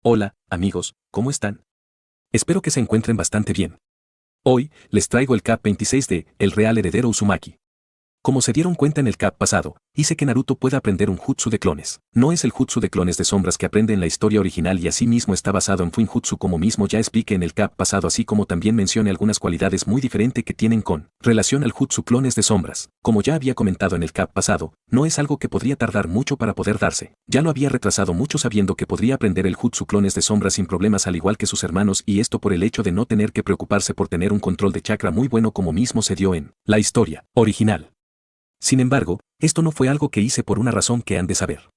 Hola, amigos, ¿cómo están? Espero que se encuentren bastante bien. Hoy, les traigo el Cap 26 de El Real Heredero Uzumaki. Como se dieron cuenta en el Cap pasado, hice que Naruto pueda aprender un jutsu de clones. No es el jutsu de clones de sombras que aprende en la historia original y asimismo está basado en Fuinjutsu como mismo ya expliqué en el Cap pasado, así como también mencioné algunas cualidades muy diferentes que tienen con relación al jutsu clones de sombras. Como ya había comentado en el Cap pasado, no es algo que podría tardar mucho para poder darse. Ya lo había retrasado mucho sabiendo que podría aprender el jutsu clones de sombras sin problemas al igual que sus hermanos, y esto por el hecho de no tener que preocuparse por tener un control de chakra muy bueno como mismo se dio en la historia original. Sin embargo, esto no fue algo que hice por una razón que han de saber.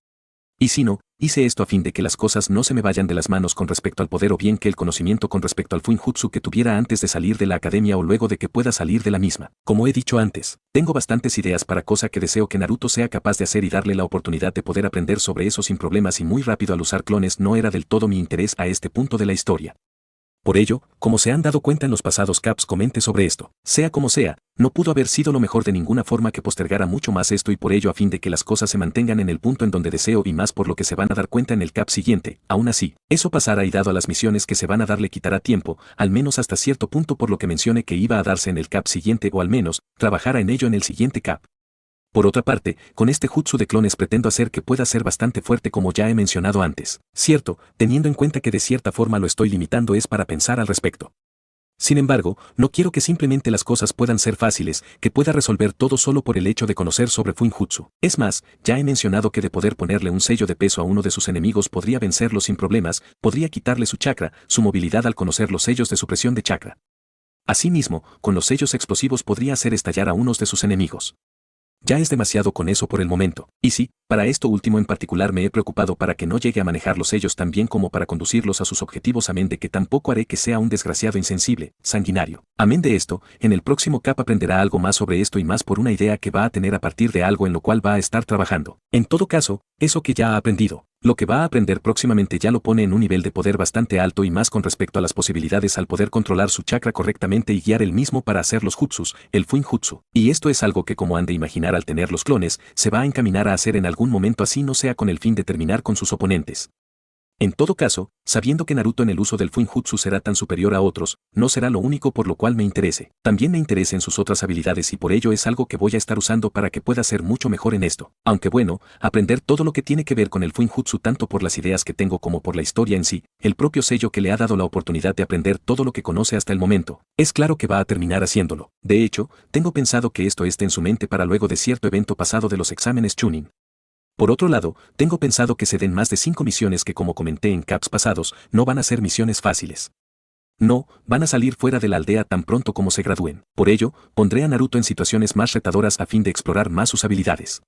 Y si no, hice esto a fin de que las cosas no se me vayan de las manos con respecto al poder o bien que el conocimiento con respecto al Fuinjutsu que tuviera antes de salir de la academia o luego de que pueda salir de la misma. Como he dicho antes, tengo bastantes ideas para cosa que deseo que Naruto sea capaz de hacer y darle la oportunidad de poder aprender sobre eso sin problemas y muy rápido al usar clones no era del todo mi interés a este punto de la historia. Por ello, como se han dado cuenta en los pasados caps comente sobre esto. Sea como sea, no pudo haber sido lo mejor de ninguna forma que postergara mucho más esto y por ello a fin de que las cosas se mantengan en el punto en donde deseo y más por lo que se van a dar cuenta en el cap siguiente. Aún así, eso pasará y dado a las misiones que se van a dar le quitará tiempo, al menos hasta cierto punto por lo que mencioné que iba a darse en el cap siguiente o al menos, trabajara en ello en el siguiente cap. Por otra parte, con este jutsu de clones pretendo hacer que pueda ser bastante fuerte como ya he mencionado antes. Cierto, teniendo en cuenta que de cierta forma lo estoy limitando es para pensar al respecto. Sin embargo, no quiero que simplemente las cosas puedan ser fáciles, que pueda resolver todo solo por el hecho de conocer sobre Fuinjutsu. Es más, ya he mencionado que de poder ponerle un sello de peso a uno de sus enemigos podría vencerlo sin problemas, podría quitarle su chakra, su movilidad al conocer los sellos de supresión de chakra. Asimismo, con los sellos explosivos podría hacer estallar a unos de sus enemigos. Ya es demasiado con eso por el momento, y sí, para esto último en particular me he preocupado para que no llegue a manejar los sellos tan bien como para conducirlos a sus objetivos, amén de que tampoco haré que sea un desgraciado insensible, sanguinario. Amén de esto, en el próximo cap aprenderá algo más sobre esto y más por una idea que va a tener a partir de algo en lo cual va a estar trabajando. En todo caso, eso que ya ha aprendido, lo que va a aprender próximamente ya lo pone en un nivel de poder bastante alto y más con respecto a las posibilidades al poder controlar su chakra correctamente y guiar el mismo para hacer los jutsus, el Fuinjutsu. Y esto es algo que como han de imaginar al tener los clones, se va a encaminar a hacer en algún momento así no sea con el fin de terminar con sus oponentes. En todo caso, sabiendo que Naruto en el uso del Fuinjutsu será tan superior a otros, no será lo único por lo cual me interese. También me interesa en sus otras habilidades y por ello es algo que voy a estar usando para que pueda ser mucho mejor en esto. Aunque bueno, aprender todo lo que tiene que ver con el Fuinjutsu tanto por las ideas que tengo como por la historia en sí, el propio sello que le ha dado la oportunidad de aprender todo lo que conoce hasta el momento, es claro que va a terminar haciéndolo. De hecho, tengo pensado que esto esté en su mente para luego de cierto evento pasado de los exámenes Chunin. Por otro lado, tengo pensado que se den más de 5 misiones que como comenté en caps pasados, no van a ser misiones fáciles. No, van a salir fuera de la aldea tan pronto como se gradúen. Por ello, pondré a Naruto en situaciones más retadoras a fin de explorar más sus habilidades.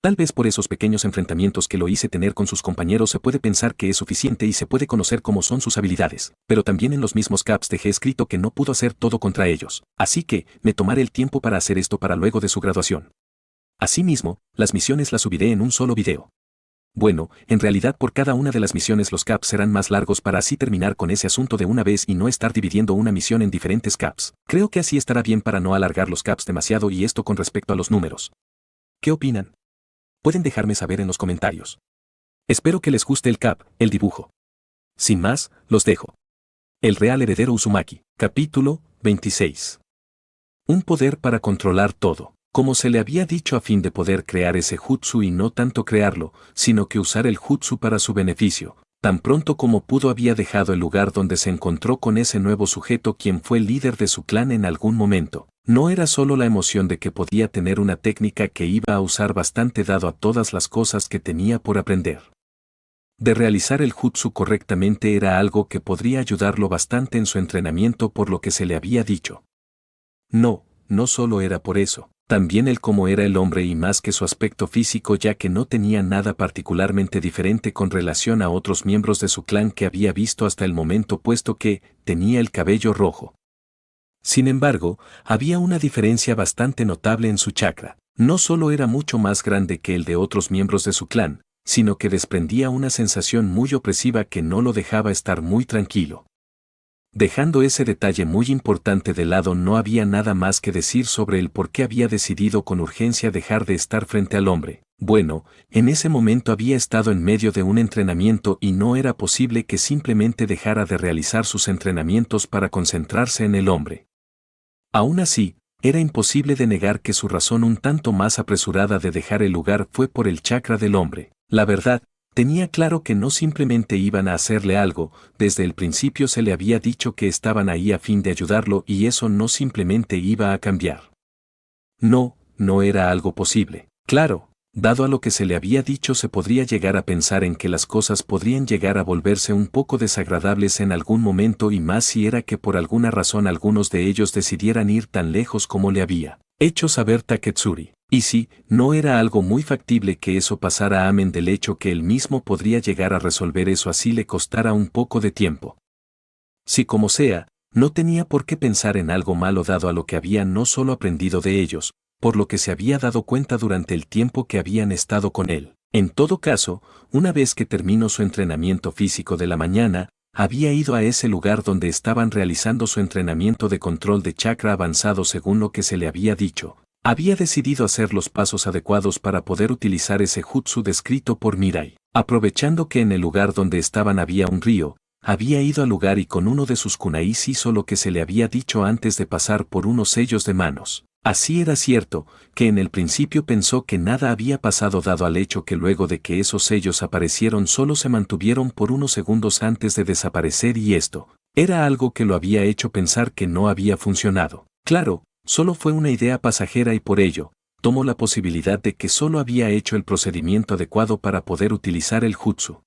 Tal vez por esos pequeños enfrentamientos que lo hice tener con sus compañeros se puede pensar que es suficiente y se puede conocer cómo son sus habilidades, pero también en los mismos caps dejé escrito que no pudo hacer todo contra ellos. Así que, me tomaré el tiempo para hacer esto para luego de su graduación. Asimismo, las misiones las subiré en un solo video. Bueno, en realidad por cada una de las misiones los caps serán más largos para así terminar con ese asunto de una vez y no estar dividiendo una misión en diferentes caps. Creo que así estará bien para no alargar los caps demasiado y esto con respecto a los números. ¿Qué opinan? Pueden dejarme saber en los comentarios. Espero que les guste el cap, el dibujo. Sin más, los dejo. El Real Heredero Uzumaki, capítulo 26. Un poder para controlar todo. Como se le había dicho a fin de poder crear ese jutsu y no tanto crearlo, sino que usar el jutsu para su beneficio, tan pronto como pudo había dejado el lugar donde se encontró con ese nuevo sujeto quien fue el líder de su clan en algún momento. No era solo la emoción de que podía tener una técnica que iba a usar bastante dado a todas las cosas que tenía por aprender. De realizar el jutsu correctamente era algo que podría ayudarlo bastante en su entrenamiento por lo que se le había dicho. No solo era por eso. También el cómo era el hombre y más que su aspecto físico ya que no tenía nada particularmente diferente con relación a otros miembros de su clan que había visto hasta el momento puesto que tenía el cabello rojo. Sin embargo, había una diferencia bastante notable en su chakra. No solo era mucho más grande que el de otros miembros de su clan, sino que desprendía una sensación muy opresiva que no lo dejaba estar muy tranquilo. Dejando ese detalle muy importante de lado, no había nada más que decir sobre el por qué había decidido con urgencia dejar de estar frente al hombre. Bueno, en ese momento había estado en medio de un entrenamiento y no era posible que simplemente dejara de realizar sus entrenamientos para concentrarse en el hombre. Aún así, era imposible de negar que su razón un tanto más apresurada de dejar el lugar fue por el chakra del hombre. La verdad, tenía claro que no simplemente iban a hacerle algo, desde el principio se le había dicho que estaban ahí a fin de ayudarlo y eso no simplemente iba a cambiar. No, no era algo posible. Claro, dado a lo que se le había dicho, se podría llegar a pensar en que las cosas podrían llegar a volverse un poco desagradables en algún momento, y más si era que por alguna razón algunos de ellos decidieran ir tan lejos como le había hecho saber Taketsuri. Y sí, no era algo muy factible que eso pasara, amén del hecho que él mismo podría llegar a resolver eso así le costara un poco de tiempo. Si como sea, no tenía por qué pensar en algo malo dado a lo que había no solo aprendido de ellos, por lo que se había dado cuenta durante el tiempo que habían estado con él. En todo caso, una vez que terminó su entrenamiento físico de la mañana, había ido a ese lugar donde estaban realizando su entrenamiento de control de chakra avanzado según lo que se le había dicho. Había decidido hacer los pasos adecuados para poder utilizar ese jutsu descrito por Mirai. Aprovechando que en el lugar donde estaban había un río, había ido al lugar y con uno de sus kunais hizo lo que se le había dicho antes de pasar por unos sellos de manos. Así era cierto, que en el principio pensó que nada había pasado dado al hecho que luego de que esos sellos aparecieron solo se mantuvieron por unos segundos antes de desaparecer, y esto era algo que lo había hecho pensar que no había funcionado. Claro, solo fue una idea pasajera y por ello, tomó la posibilidad de que solo había hecho el procedimiento adecuado para poder utilizar el jutsu.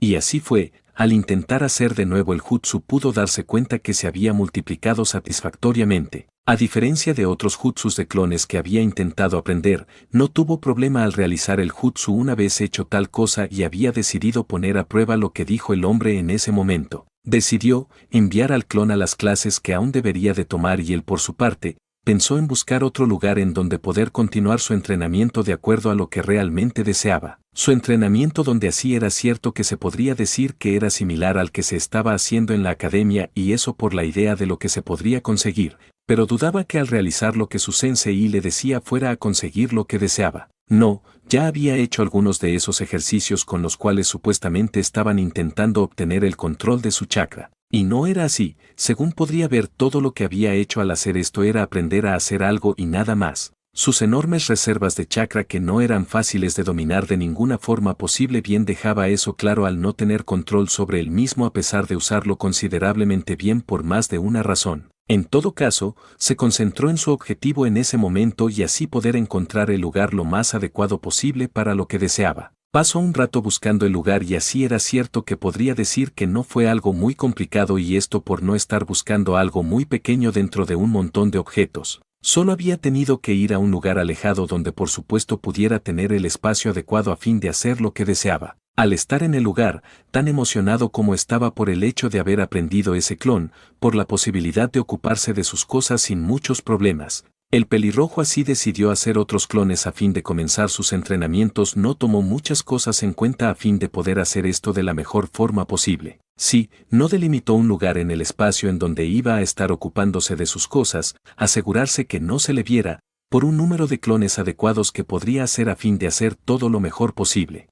Y así fue, al intentar hacer de nuevo el jutsu pudo darse cuenta que se había multiplicado satisfactoriamente. A diferencia de otros jutsus de clones que había intentado aprender, no tuvo problema al realizar el jutsu una vez hecho tal cosa y había decidido poner a prueba lo que dijo el hombre en ese momento. Decidió enviar al clon a las clases que aún debería de tomar y él por su parte, pensó en buscar otro lugar en donde poder continuar su entrenamiento de acuerdo a lo que realmente deseaba. Su entrenamiento donde así era cierto que se podría decir que era similar al que se estaba haciendo en la academia, y eso por la idea de lo que se podría conseguir, pero dudaba que al realizar lo que su sensei le decía fuera a conseguir lo que deseaba. No, ya había hecho algunos de esos ejercicios con los cuales supuestamente estaban intentando obtener el control de su chakra. Y no era así, según podría ver, todo lo que había hecho al hacer esto era aprender a hacer algo y nada más. Sus enormes reservas de chakra que no eran fáciles de dominar de ninguna forma posible bien dejaba eso claro al no tener control sobre él mismo a pesar de usarlo considerablemente bien por más de una razón. En todo caso, se concentró en su objetivo en ese momento y así poder encontrar el lugar lo más adecuado posible para lo que deseaba. Pasó un rato buscando el lugar y así era cierto que podría decir que no fue algo muy complicado, y esto por no estar buscando algo muy pequeño dentro de un montón de objetos. Solo había tenido que ir a un lugar alejado donde por supuesto pudiera tener el espacio adecuado a fin de hacer lo que deseaba. Al estar en el lugar, tan emocionado como estaba por el hecho de haber aprendido ese clon, por la posibilidad de ocuparse de sus cosas sin muchos problemas, el pelirrojo así decidió hacer otros clones a fin de comenzar sus entrenamientos. No tomó muchas cosas en cuenta a fin de poder hacer esto de la mejor forma posible. Sí, no delimitó un lugar en el espacio en donde iba a estar ocupándose de sus cosas, asegurarse que no se le viera, por un número de clones adecuados que podría hacer a fin de hacer todo lo mejor posible.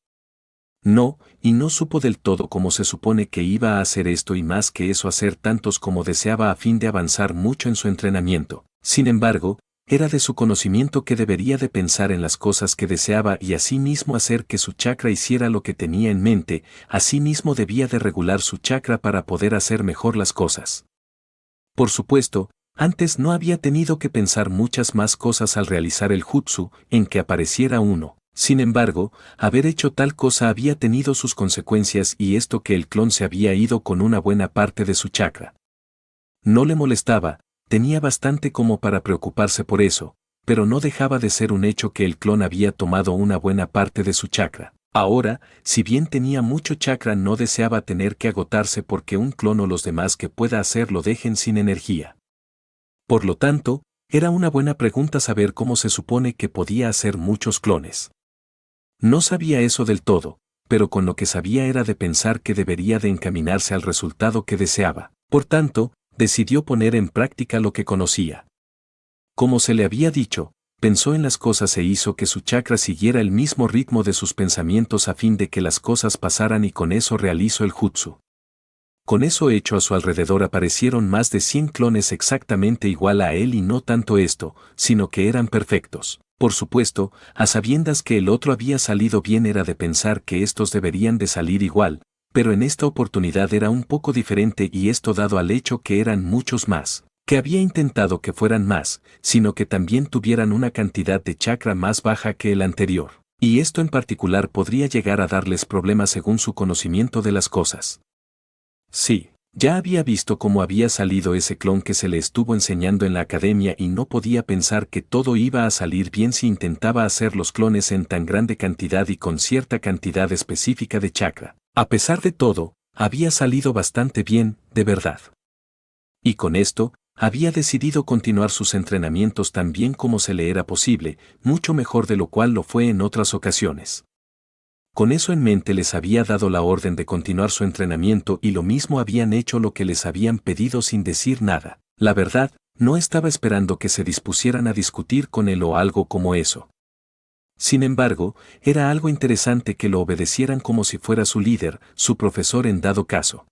No, y no supo del todo cómo se supone que iba a hacer esto y más que eso hacer tantos como deseaba a fin de avanzar mucho en su entrenamiento. Sin embargo, era de su conocimiento que debería de pensar en las cosas que deseaba y asimismo hacer que su chakra hiciera lo que tenía en mente. Asimismo debía de regular su chakra para poder hacer mejor las cosas. Por supuesto, antes no había tenido que pensar muchas más cosas al realizar el jutsu, en que apareciera uno. Sin embargo, haber hecho tal cosa había tenido sus consecuencias, y esto que el clon se había ido con una buena parte de su chakra. No le molestaba, tenía bastante como para preocuparse por eso, pero no dejaba de ser un hecho que el clon había tomado una buena parte de su chakra. Ahora, si bien tenía mucho chakra, no deseaba tener que agotarse porque un clon o los demás que pueda hacer lo dejen sin energía. Por lo tanto, era una buena pregunta saber cómo se supone que podía hacer muchos clones. No sabía eso del todo, pero con lo que sabía era de pensar que debería de encaminarse al resultado que deseaba. Por tanto, decidió poner en práctica lo que conocía. Como se le había dicho, pensó en las cosas e hizo que su chakra siguiera el mismo ritmo de sus pensamientos a fin de que las cosas pasaran, y con eso realizó el jutsu. Con eso hecho, a su alrededor aparecieron más de 100 clones exactamente igual a él, y no tanto esto, sino que eran perfectos. Por supuesto, a sabiendas que el otro había salido bien, era de pensar que estos deberían de salir igual, pero en esta oportunidad era un poco diferente, y esto dado al hecho que eran muchos más, que había intentado que fueran más, sino que también tuvieran una cantidad de chakra más baja que el anterior. Y esto en particular podría llegar a darles problemas según su conocimiento de las cosas. Sí, ya había visto cómo había salido ese clon que se le estuvo enseñando en la academia, y no podía pensar que todo iba a salir bien si intentaba hacer los clones en tan grande cantidad y con cierta cantidad específica de chakra. A pesar de todo, había salido bastante bien, de verdad. Y con esto, había decidido continuar sus entrenamientos tan bien como se le era posible, mucho mejor de lo cual lo fue en otras ocasiones. Con eso en mente les había dado la orden de continuar su entrenamiento, y lo mismo habían hecho lo que les habían pedido sin decir nada. La verdad, no estaba esperando que se dispusieran a discutir con él o algo como eso. Sin embargo, era algo interesante que lo obedecieran como si fuera su líder, su profesor en dado caso.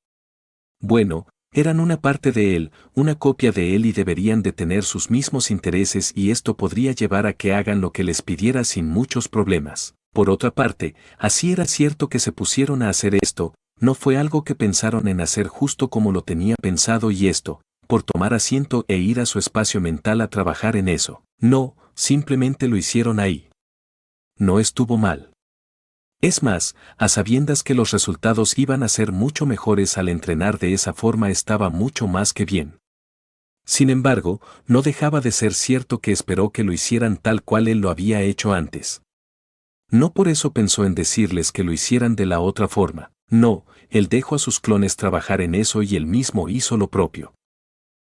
Bueno, eran una parte de él, una copia de él, y deberían de tener sus mismos intereses, y esto podría llevar a que hagan lo que les pidiera sin muchos problemas. Por otra parte, así era cierto que se pusieron a hacer esto, no fue algo que pensaron en hacer justo como lo tenía pensado y esto, por tomar asiento e ir a su espacio mental a trabajar en eso. No, simplemente lo hicieron ahí. No estuvo mal. Es más, a sabiendas que los resultados iban a ser mucho mejores al entrenar de esa forma, estaba mucho más que bien. Sin embargo, no dejaba de ser cierto que esperó que lo hicieran tal cual él lo había hecho antes. No por eso pensó en decirles que lo hicieran de la otra forma. No, él dejó a sus clones trabajar en eso y él mismo hizo lo propio.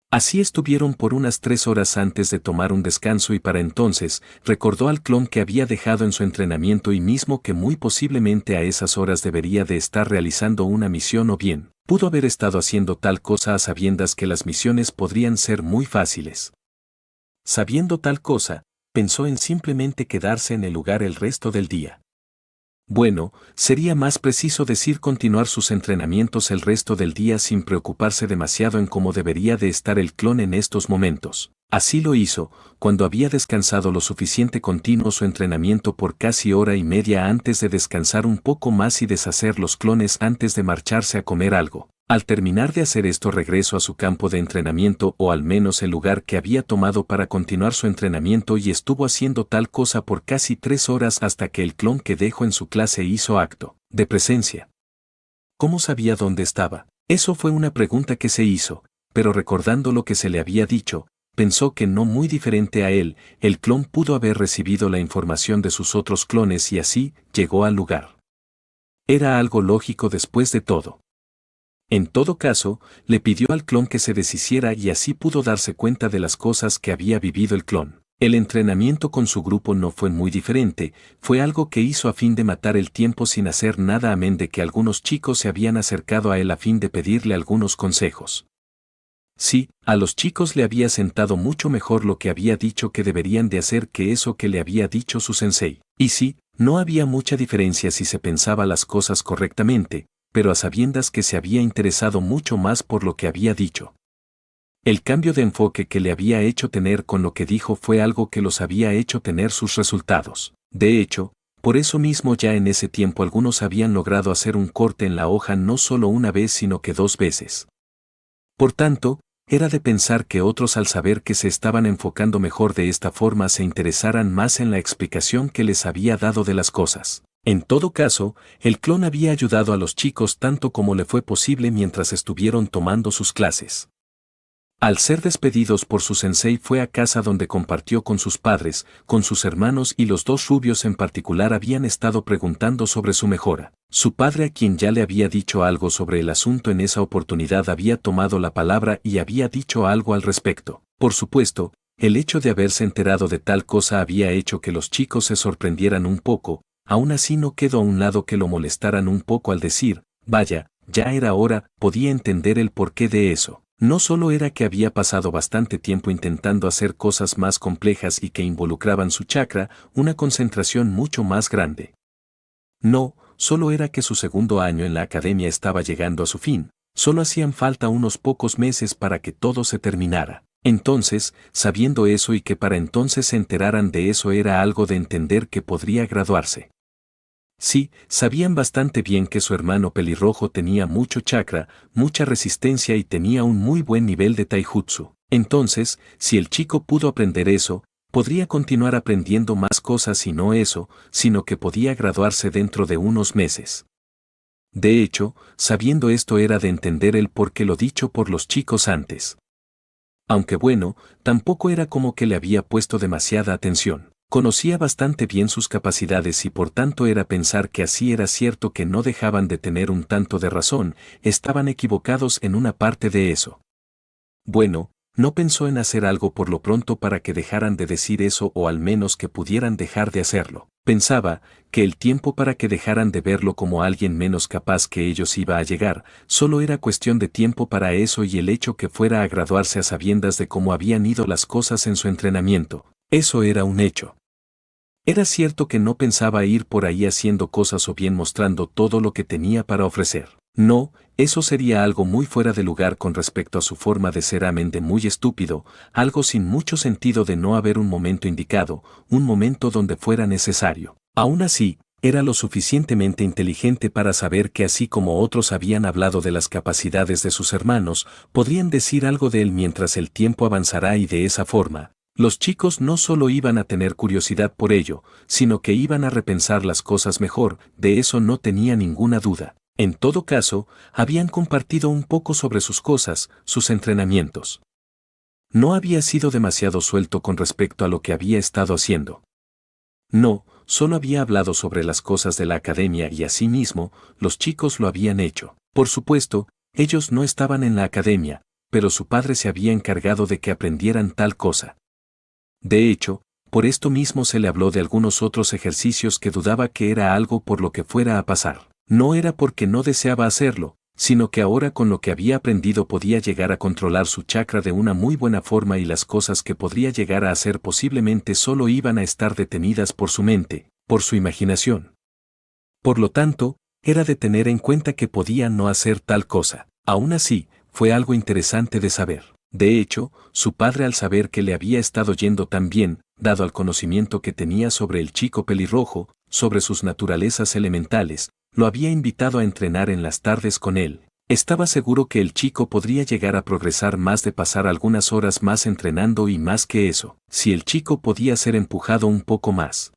Así estuvieron por unas 3 horas antes de tomar un descanso, y para entonces recordó al clon que había dejado en su entrenamiento y mismo que muy posiblemente a esas horas debería de estar realizando una misión, o bien pudo haber estado haciendo tal cosa a sabiendas que las misiones podrían ser muy fáciles. Sabiendo tal cosa, pensó en simplemente quedarse en el lugar el resto del día. Bueno, sería más preciso decir continuar sus entrenamientos el resto del día sin preocuparse demasiado en cómo debería de estar el clon en estos momentos. Así lo hizo, cuando había descansado lo suficiente. Continuó su entrenamiento por casi hora y media antes de descansar un poco más y deshacer los clones antes de marcharse a comer algo. Al terminar de hacer esto, regresó a su campo de entrenamiento, o al menos el lugar que había tomado para continuar su entrenamiento, y estuvo haciendo tal cosa por casi 3 horas hasta que el clon que dejó en su clase hizo acto de presencia. ¿Cómo sabía dónde estaba? Eso fue una pregunta que se hizo, pero recordando lo que se le había dicho, pensó que no muy diferente a él, el clon pudo haber recibido la información de sus otros clones y así llegó al lugar. Era algo lógico después de todo. En todo caso, le pidió al clon que se deshiciera y así pudo darse cuenta de las cosas que había vivido el clon. El entrenamiento con su grupo no fue muy diferente, fue algo que hizo a fin de matar el tiempo sin hacer nada, amén de que algunos chicos se habían acercado a él a fin de pedirle algunos consejos. Sí, a los chicos le había sentado mucho mejor lo que había dicho que deberían de hacer que eso que le había dicho su sensei. Y sí, no había mucha diferencia si se pensaba las cosas correctamente, pero a sabiendas que se había interesado mucho más por lo que había dicho. El cambio de enfoque que le había hecho tener con lo que dijo fue algo que los había hecho tener sus resultados. De hecho, por eso mismo ya en ese tiempo algunos habían logrado hacer un corte en la hoja no solo una vez sino que 2 veces. Por tanto, era de pensar que otros, al saber que se estaban enfocando mejor de esta forma, se interesaran más en la explicación que les había dado de las cosas. En todo caso, el clon había ayudado a los chicos tanto como le fue posible mientras estuvieron tomando sus clases. Al ser despedidos por su sensei, fue a casa donde compartió con sus padres, con sus hermanos, y los 2 rubios en particular habían estado preguntando sobre su mejora. Su padre, a quien ya le había dicho algo sobre el asunto en esa oportunidad, había tomado la palabra y había dicho algo al respecto. Por supuesto, el hecho de haberse enterado de tal cosa había hecho que los chicos se sorprendieran un poco. Aún así no quedó a un lado que lo molestaran un poco al decir, vaya, ya era hora, podía entender el porqué de eso. No solo era que había pasado bastante tiempo intentando hacer cosas más complejas y que involucraban su chakra, una concentración mucho más grande. No, solo era que su segundo año en la academia estaba llegando a su fin, solo hacían falta unos pocos meses para que todo se terminara. Entonces, sabiendo eso y que para entonces se enteraran de eso era algo de entender que podría graduarse. Sí, sabían bastante bien que su hermano pelirrojo tenía mucho chakra, mucha resistencia y tenía un muy buen nivel de taijutsu. Entonces, si el chico pudo aprender eso, podría continuar aprendiendo más cosas y no eso, sino que podía graduarse dentro de unos meses. De hecho, sabiendo esto era de entender el por qué lo dicho por los chicos antes. Aunque bueno, tampoco era como que le había puesto demasiada atención. Conocía bastante bien sus capacidades y por tanto era pensar que así era cierto que no dejaban de tener un tanto de razón, estaban equivocados en una parte de eso. Bueno, no pensó en hacer algo por lo pronto para que dejaran de decir eso o al menos que pudieran dejar de hacerlo. Pensaba que el tiempo para que dejaran de verlo como alguien menos capaz que ellos iba a llegar, solo era cuestión de tiempo para eso y el hecho que fuera a graduarse a sabiendas de cómo habían ido las cosas en su entrenamiento. Eso era un hecho. Era cierto que no pensaba ir por ahí haciendo cosas o bien mostrando todo lo que tenía para ofrecer. No, eso sería algo muy fuera de lugar con respecto a su forma de ser mente muy estúpido, algo sin mucho sentido de no haber un momento indicado, un momento donde fuera necesario. Aún así, era lo suficientemente inteligente para saber que así como otros habían hablado de las capacidades de sus hermanos, podrían decir algo de él mientras el tiempo avanzará y de esa forma. Los chicos no solo iban a tener curiosidad por ello, sino que iban a repensar las cosas mejor, de eso no tenía ninguna duda. En todo caso, habían compartido un poco sobre sus cosas, sus entrenamientos. No había sido demasiado suelto con respecto a lo que había estado haciendo. No, solo había hablado sobre las cosas de la academia y asimismo, los chicos lo habían hecho. Por supuesto, ellos no estaban en la academia, pero su padre se había encargado de que aprendieran tal cosa. De hecho, por esto mismo se le habló de algunos otros ejercicios que dudaba que era algo por lo que fuera a pasar. No era porque no deseaba hacerlo, sino que ahora con lo que había aprendido podía llegar a controlar su chakra de una muy buena forma y las cosas que podría llegar a hacer posiblemente solo iban a estar detenidas por su mente, por su imaginación. Por lo tanto, era de tener en cuenta que podía no hacer tal cosa. Aún así, fue algo interesante de saber. De hecho, su padre al saber que le había estado yendo tan bien, dado al conocimiento que tenía sobre el chico pelirrojo, sobre sus naturalezas elementales, lo había invitado a entrenar en las tardes con él. Estaba seguro que el chico podría llegar a progresar más de pasar algunas horas más entrenando y más que eso, si el chico podía ser empujado un poco más.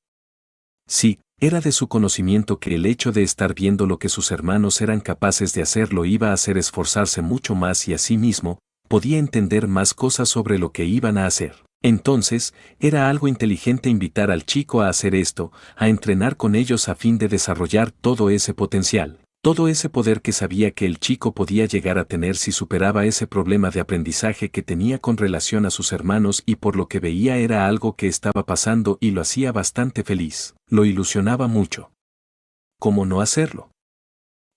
Sí, era de su conocimiento que el hecho de estar viendo lo que sus hermanos eran capaces de hacer lo iba a hacer esforzarse mucho más y asimismo, podía entender más cosas sobre lo que iban a hacer. Entonces, era algo inteligente invitar al chico a hacer esto, a entrenar con ellos a fin de desarrollar todo ese potencial, todo ese poder que sabía que el chico podía llegar a tener si superaba ese problema de aprendizaje que tenía con relación a sus hermanos y por lo que veía era algo que estaba pasando y lo hacía bastante feliz, lo ilusionaba mucho. ¿Cómo no hacerlo?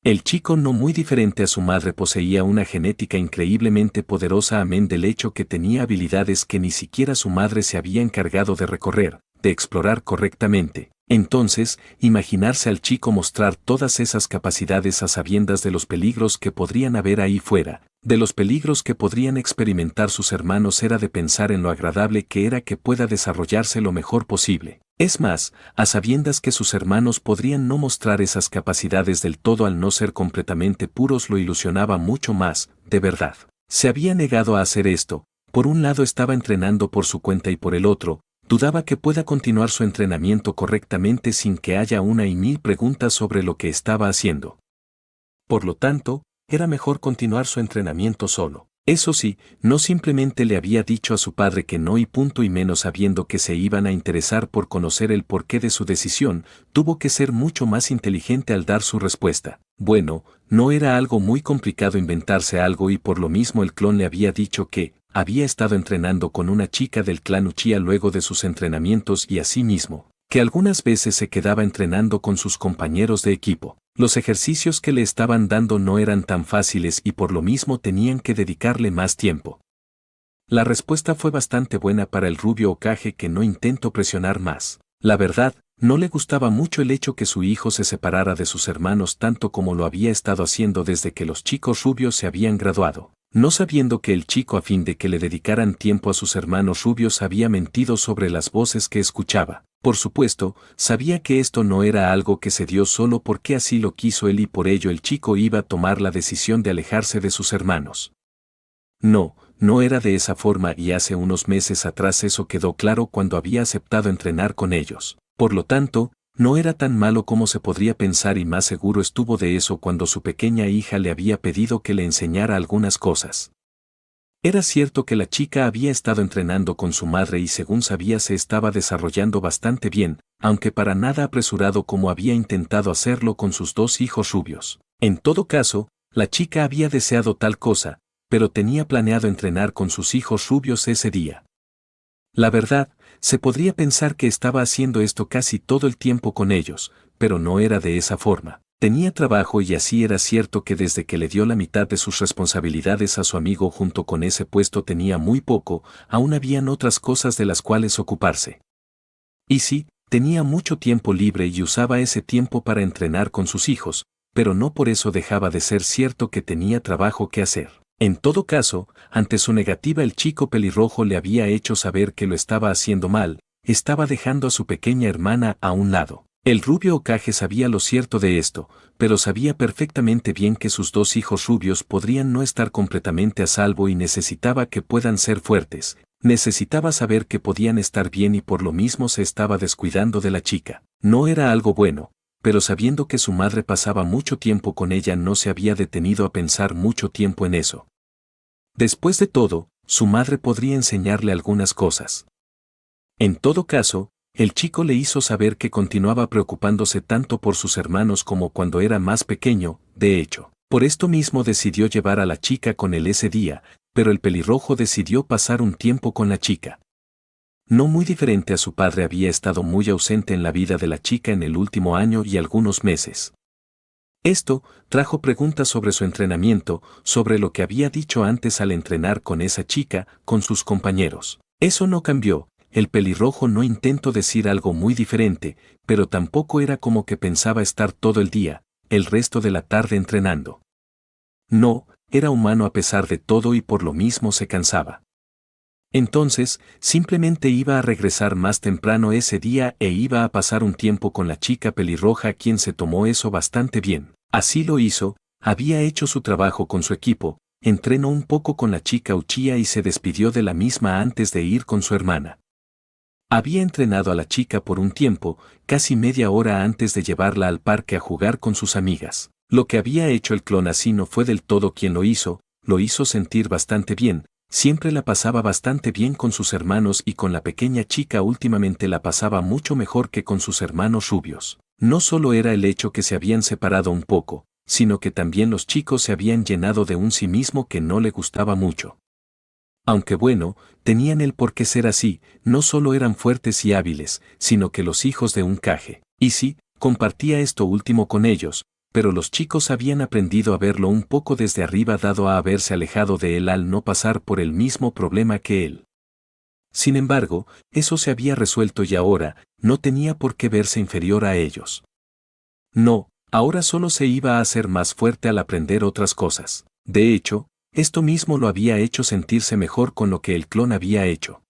El chico no muy diferente a su madre poseía una genética increíblemente poderosa amén del hecho que tenía habilidades que ni siquiera su madre se había encargado de recorrer, de explorar correctamente. Entonces, imaginarse al chico mostrar todas esas capacidades a sabiendas de los peligros que podrían haber ahí fuera, de los peligros que podrían experimentar sus hermanos era de pensar en lo agradable que era que pueda desarrollarse lo mejor posible. Es más, a sabiendas que sus hermanos podrían no mostrar esas capacidades del todo al no ser completamente puros lo ilusionaba mucho más, de verdad. Se había negado a hacer esto, por un lado estaba entrenando por su cuenta y por el otro, dudaba que pueda continuar su entrenamiento correctamente sin que haya una y mil preguntas sobre lo que estaba haciendo. Por lo tanto, era mejor continuar su entrenamiento solo. Eso sí, no simplemente le había dicho a su padre que no y punto y menos sabiendo que se iban a interesar por conocer el porqué de su decisión, tuvo que ser mucho más inteligente al dar su respuesta. Bueno, no era algo muy complicado inventarse algo y por lo mismo el clon le había dicho que había estado entrenando con una chica del clan Uchiha luego de sus entrenamientos y asimismo, que algunas veces se quedaba entrenando con sus compañeros de equipo. Los ejercicios que le estaban dando no eran tan fáciles y por lo mismo tenían que dedicarle más tiempo. La respuesta fue bastante buena para el rubio Hokage, que no intentó presionar más. La verdad, no le gustaba mucho el hecho que su hijo se separara de sus hermanos tanto como lo había estado haciendo desde que los chicos rubios se habían graduado. No sabiendo que el chico, a fin de que le dedicaran tiempo a sus hermanos rubios, había mentido sobre las voces que escuchaba. Por supuesto, sabía que esto no era algo que se dio solo porque así lo quiso él y por ello el chico iba a tomar la decisión de alejarse de sus hermanos. No, no era de esa forma y hace unos meses atrás eso quedó claro cuando había aceptado entrenar con ellos. Por lo tanto, no era tan malo como se podría pensar y más seguro estuvo de eso cuando su pequeña hija le había pedido que le enseñara algunas cosas. Era cierto que la chica había estado entrenando con su madre y según sabía se estaba desarrollando bastante bien, aunque para nada apresurado como había intentado hacerlo con sus dos hijos rubios. En todo caso, la chica había deseado tal cosa, pero tenía planeado entrenar con sus hijos rubios ese día. La verdad, se podría pensar que estaba haciendo esto casi todo el tiempo con ellos, pero no era de esa forma. Tenía trabajo y así era cierto que desde que le dio la mitad de sus responsabilidades a su amigo junto con ese puesto tenía muy poco, aún habían otras cosas de las cuales ocuparse. Y sí, tenía mucho tiempo libre y usaba ese tiempo para entrenar con sus hijos, pero no por eso dejaba de ser cierto que tenía trabajo que hacer. En todo caso, ante su negativa el chico pelirrojo le había hecho saber que lo estaba haciendo mal, estaba dejando a su pequeña hermana a un lado. El rubio Hokage sabía lo cierto de esto, pero sabía perfectamente bien que sus dos hijos rubios podrían no estar completamente a salvo y necesitaba que puedan ser fuertes, necesitaba saber que podían estar bien y por lo mismo se estaba descuidando de la chica. No era algo bueno, pero sabiendo que su madre pasaba mucho tiempo con ella no se había detenido a pensar mucho tiempo en eso. Después de todo, su madre podría enseñarle algunas cosas. En todo caso, el chico le hizo saber que continuaba preocupándose tanto por sus hermanos como cuando era más pequeño, de hecho. Por esto mismo decidió llevar a la chica con él ese día, pero el pelirrojo decidió pasar un tiempo con la chica. No muy diferente a su padre, había estado muy ausente en la vida de la chica en el último año y algunos meses. Esto trajo preguntas sobre su entrenamiento, sobre lo que había dicho antes al entrenar con esa chica, con sus compañeros. Eso no cambió. El pelirrojo no intentó decir algo muy diferente, pero tampoco era como que pensaba estar todo el día, el resto de la tarde entrenando. No, era humano a pesar de todo y por lo mismo se cansaba. Entonces, simplemente iba a regresar más temprano ese día e iba a pasar un tiempo con la chica pelirroja, quien se tomó eso bastante bien. Así lo hizo, había hecho su trabajo con su equipo, entrenó un poco con la chica Uchiha y se despidió de la misma antes de ir con su hermana. Había entrenado a la chica por un tiempo, casi media hora antes de llevarla al parque a jugar con sus amigas. Lo que había hecho el clon así no fue del todo quien lo hizo sentir bastante bien, siempre la pasaba bastante bien con sus hermanos y con la pequeña chica últimamente la pasaba mucho mejor que con sus hermanos rubios. No solo era el hecho que se habían separado un poco, sino que también los chicos se habían llenado de un sí mismo que no le gustaba mucho. Aunque bueno, tenían el por qué ser así, no solo eran fuertes y hábiles, sino que los hijos de un Kage. Y sí, compartía esto último con ellos, pero los chicos habían aprendido a verlo un poco desde arriba dado a haberse alejado de él al no pasar por el mismo problema que él. Sin embargo, eso se había resuelto y ahora, no tenía por qué verse inferior a ellos. No, ahora solo se iba a hacer más fuerte al aprender otras cosas. De hecho, esto mismo lo había hecho sentirse mejor con lo que el clon había hecho.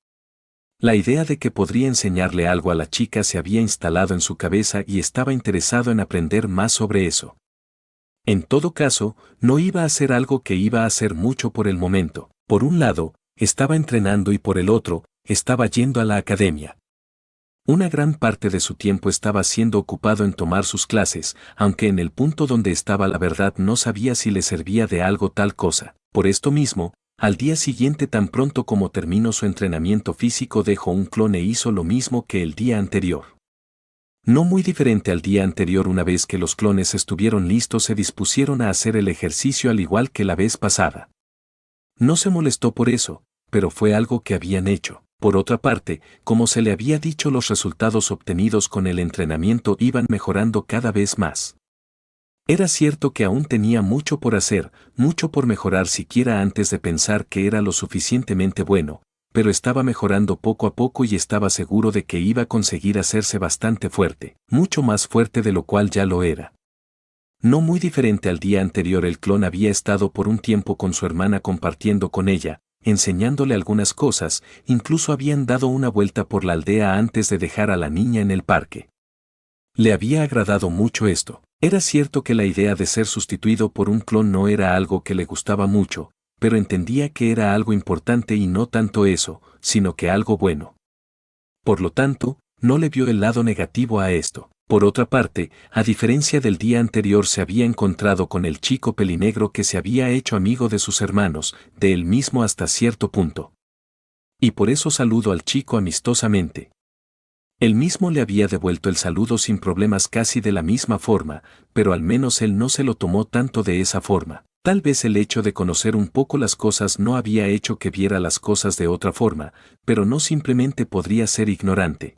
La idea de que podría enseñarle algo a la chica se había instalado en su cabeza y estaba interesado en aprender más sobre eso. En todo caso, no iba a hacer algo que iba a hacer mucho por el momento. Por un lado, estaba entrenando y por el otro, estaba yendo a la academia. Una gran parte de su tiempo estaba siendo ocupado en tomar sus clases, aunque en el punto donde estaba la verdad no sabía si le servía de algo tal cosa. Por esto mismo, al día siguiente tan pronto como terminó su entrenamiento físico dejó un clon e hizo lo mismo que el día anterior. No muy diferente al día anterior, una vez que los clones estuvieron listos se dispusieron a hacer el ejercicio al igual que la vez pasada. No se molestó por eso, pero fue algo que habían hecho. Por otra parte, como se le había dicho, los resultados obtenidos con el entrenamiento iban mejorando cada vez más. Era cierto que aún tenía mucho por hacer, mucho por mejorar siquiera antes de pensar que era lo suficientemente bueno, pero estaba mejorando poco a poco y estaba seguro de que iba a conseguir hacerse bastante fuerte, mucho más fuerte de lo cual ya lo era. No muy diferente al día anterior, el clon había estado por un tiempo con su hermana compartiendo con ella, enseñándole algunas cosas, incluso habían dado una vuelta por la aldea antes de dejar a la niña en el parque. Le había agradado mucho esto. Era cierto que la idea de ser sustituido por un clon no era algo que le gustaba mucho, pero entendía que era algo importante y no tanto eso, sino que algo bueno. Por lo tanto, no le vio el lado negativo a esto. Por otra parte, a diferencia del día anterior, se había encontrado con el chico pelinegro que se había hecho amigo de sus hermanos, de él mismo hasta cierto punto. Y por eso saludó al chico amistosamente. Él mismo le había devuelto el saludo sin problemas, casi de la misma forma, pero al menos él no se lo tomó tanto de esa forma. Tal vez el hecho de conocer un poco las cosas no había hecho que viera las cosas de otra forma, pero no simplemente podría ser ignorante.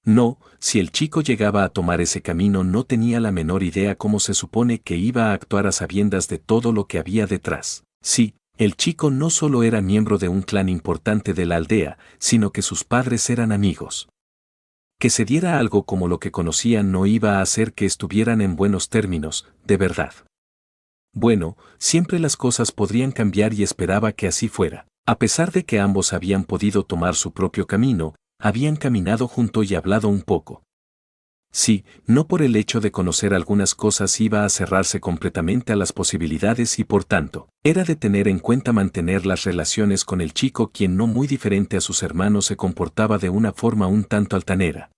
No, si el chico llegaba a tomar ese camino, no tenía la menor idea cómo se supone que iba a actuar a sabiendas de todo lo que había detrás. Sí, el chico no solo era miembro de un clan importante de la aldea, sino que sus padres eran amigos. Que se diera algo como lo que conocían no iba a hacer que estuvieran en buenos términos, de verdad. Bueno, siempre las cosas podrían cambiar y esperaba que así fuera. A pesar de que ambos habían podido tomar su propio camino, habían caminado junto y hablado un poco. Sí, no por el hecho de conocer algunas cosas iba a cerrarse completamente a las posibilidades y por tanto, era de tener en cuenta mantener las relaciones con el chico, quien no muy diferente a sus hermanos se comportaba de una forma un tanto altanera.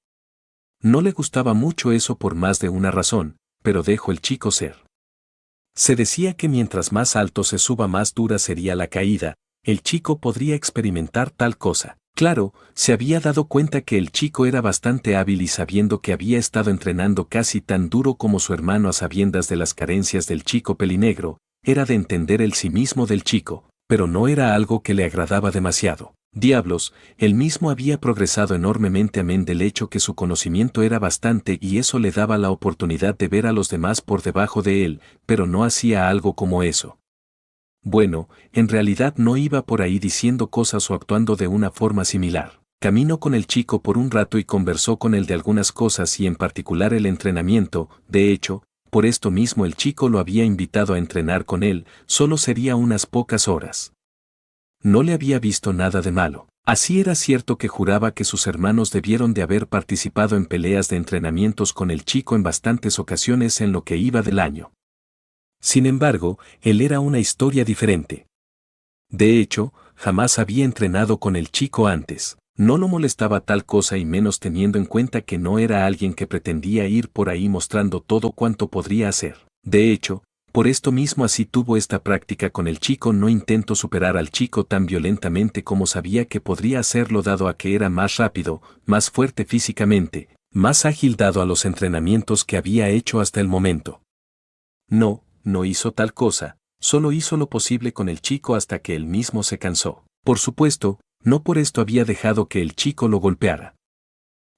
No le gustaba mucho eso por más de una razón, pero dejó el chico ser. Se decía que mientras más alto se suba, más dura sería la caída. El chico podría experimentar tal cosa. Claro, se había dado cuenta que el chico era bastante hábil y sabiendo que había estado entrenando casi tan duro como su hermano a sabiendas de las carencias del chico pelinegro, era de entender el sí mismo del chico, pero no era algo que le agradaba demasiado. Diablos, él mismo había progresado enormemente amén del hecho que su conocimiento era bastante y eso le daba la oportunidad de ver a los demás por debajo de él, pero no hacía algo como eso. Bueno, en realidad no iba por ahí diciendo cosas o actuando de una forma similar. Caminó con el chico por un rato y conversó con él de algunas cosas y en particular el entrenamiento. De hecho, por esto mismo el chico lo había invitado a entrenar con él, solo sería unas pocas horas. No le había visto nada de malo. Así era cierto que juraba que sus hermanos debieron de haber participado en peleas de entrenamientos con el chico en bastantes ocasiones en lo que iba del año. Sin embargo, él era una historia diferente. De hecho, jamás había entrenado con el chico antes. No lo molestaba tal cosa y menos teniendo en cuenta que no era alguien que pretendía ir por ahí mostrando todo cuanto podría hacer. De hecho, por esto mismo así tuvo esta práctica con el chico. No intentó superar al chico tan violentamente como sabía que podría hacerlo dado a que era más rápido, más fuerte físicamente, más ágil dado a los entrenamientos que había hecho hasta el momento. No hizo tal cosa, solo hizo lo posible con el chico hasta que él mismo se cansó. Por supuesto, no por esto había dejado que el chico lo golpeara.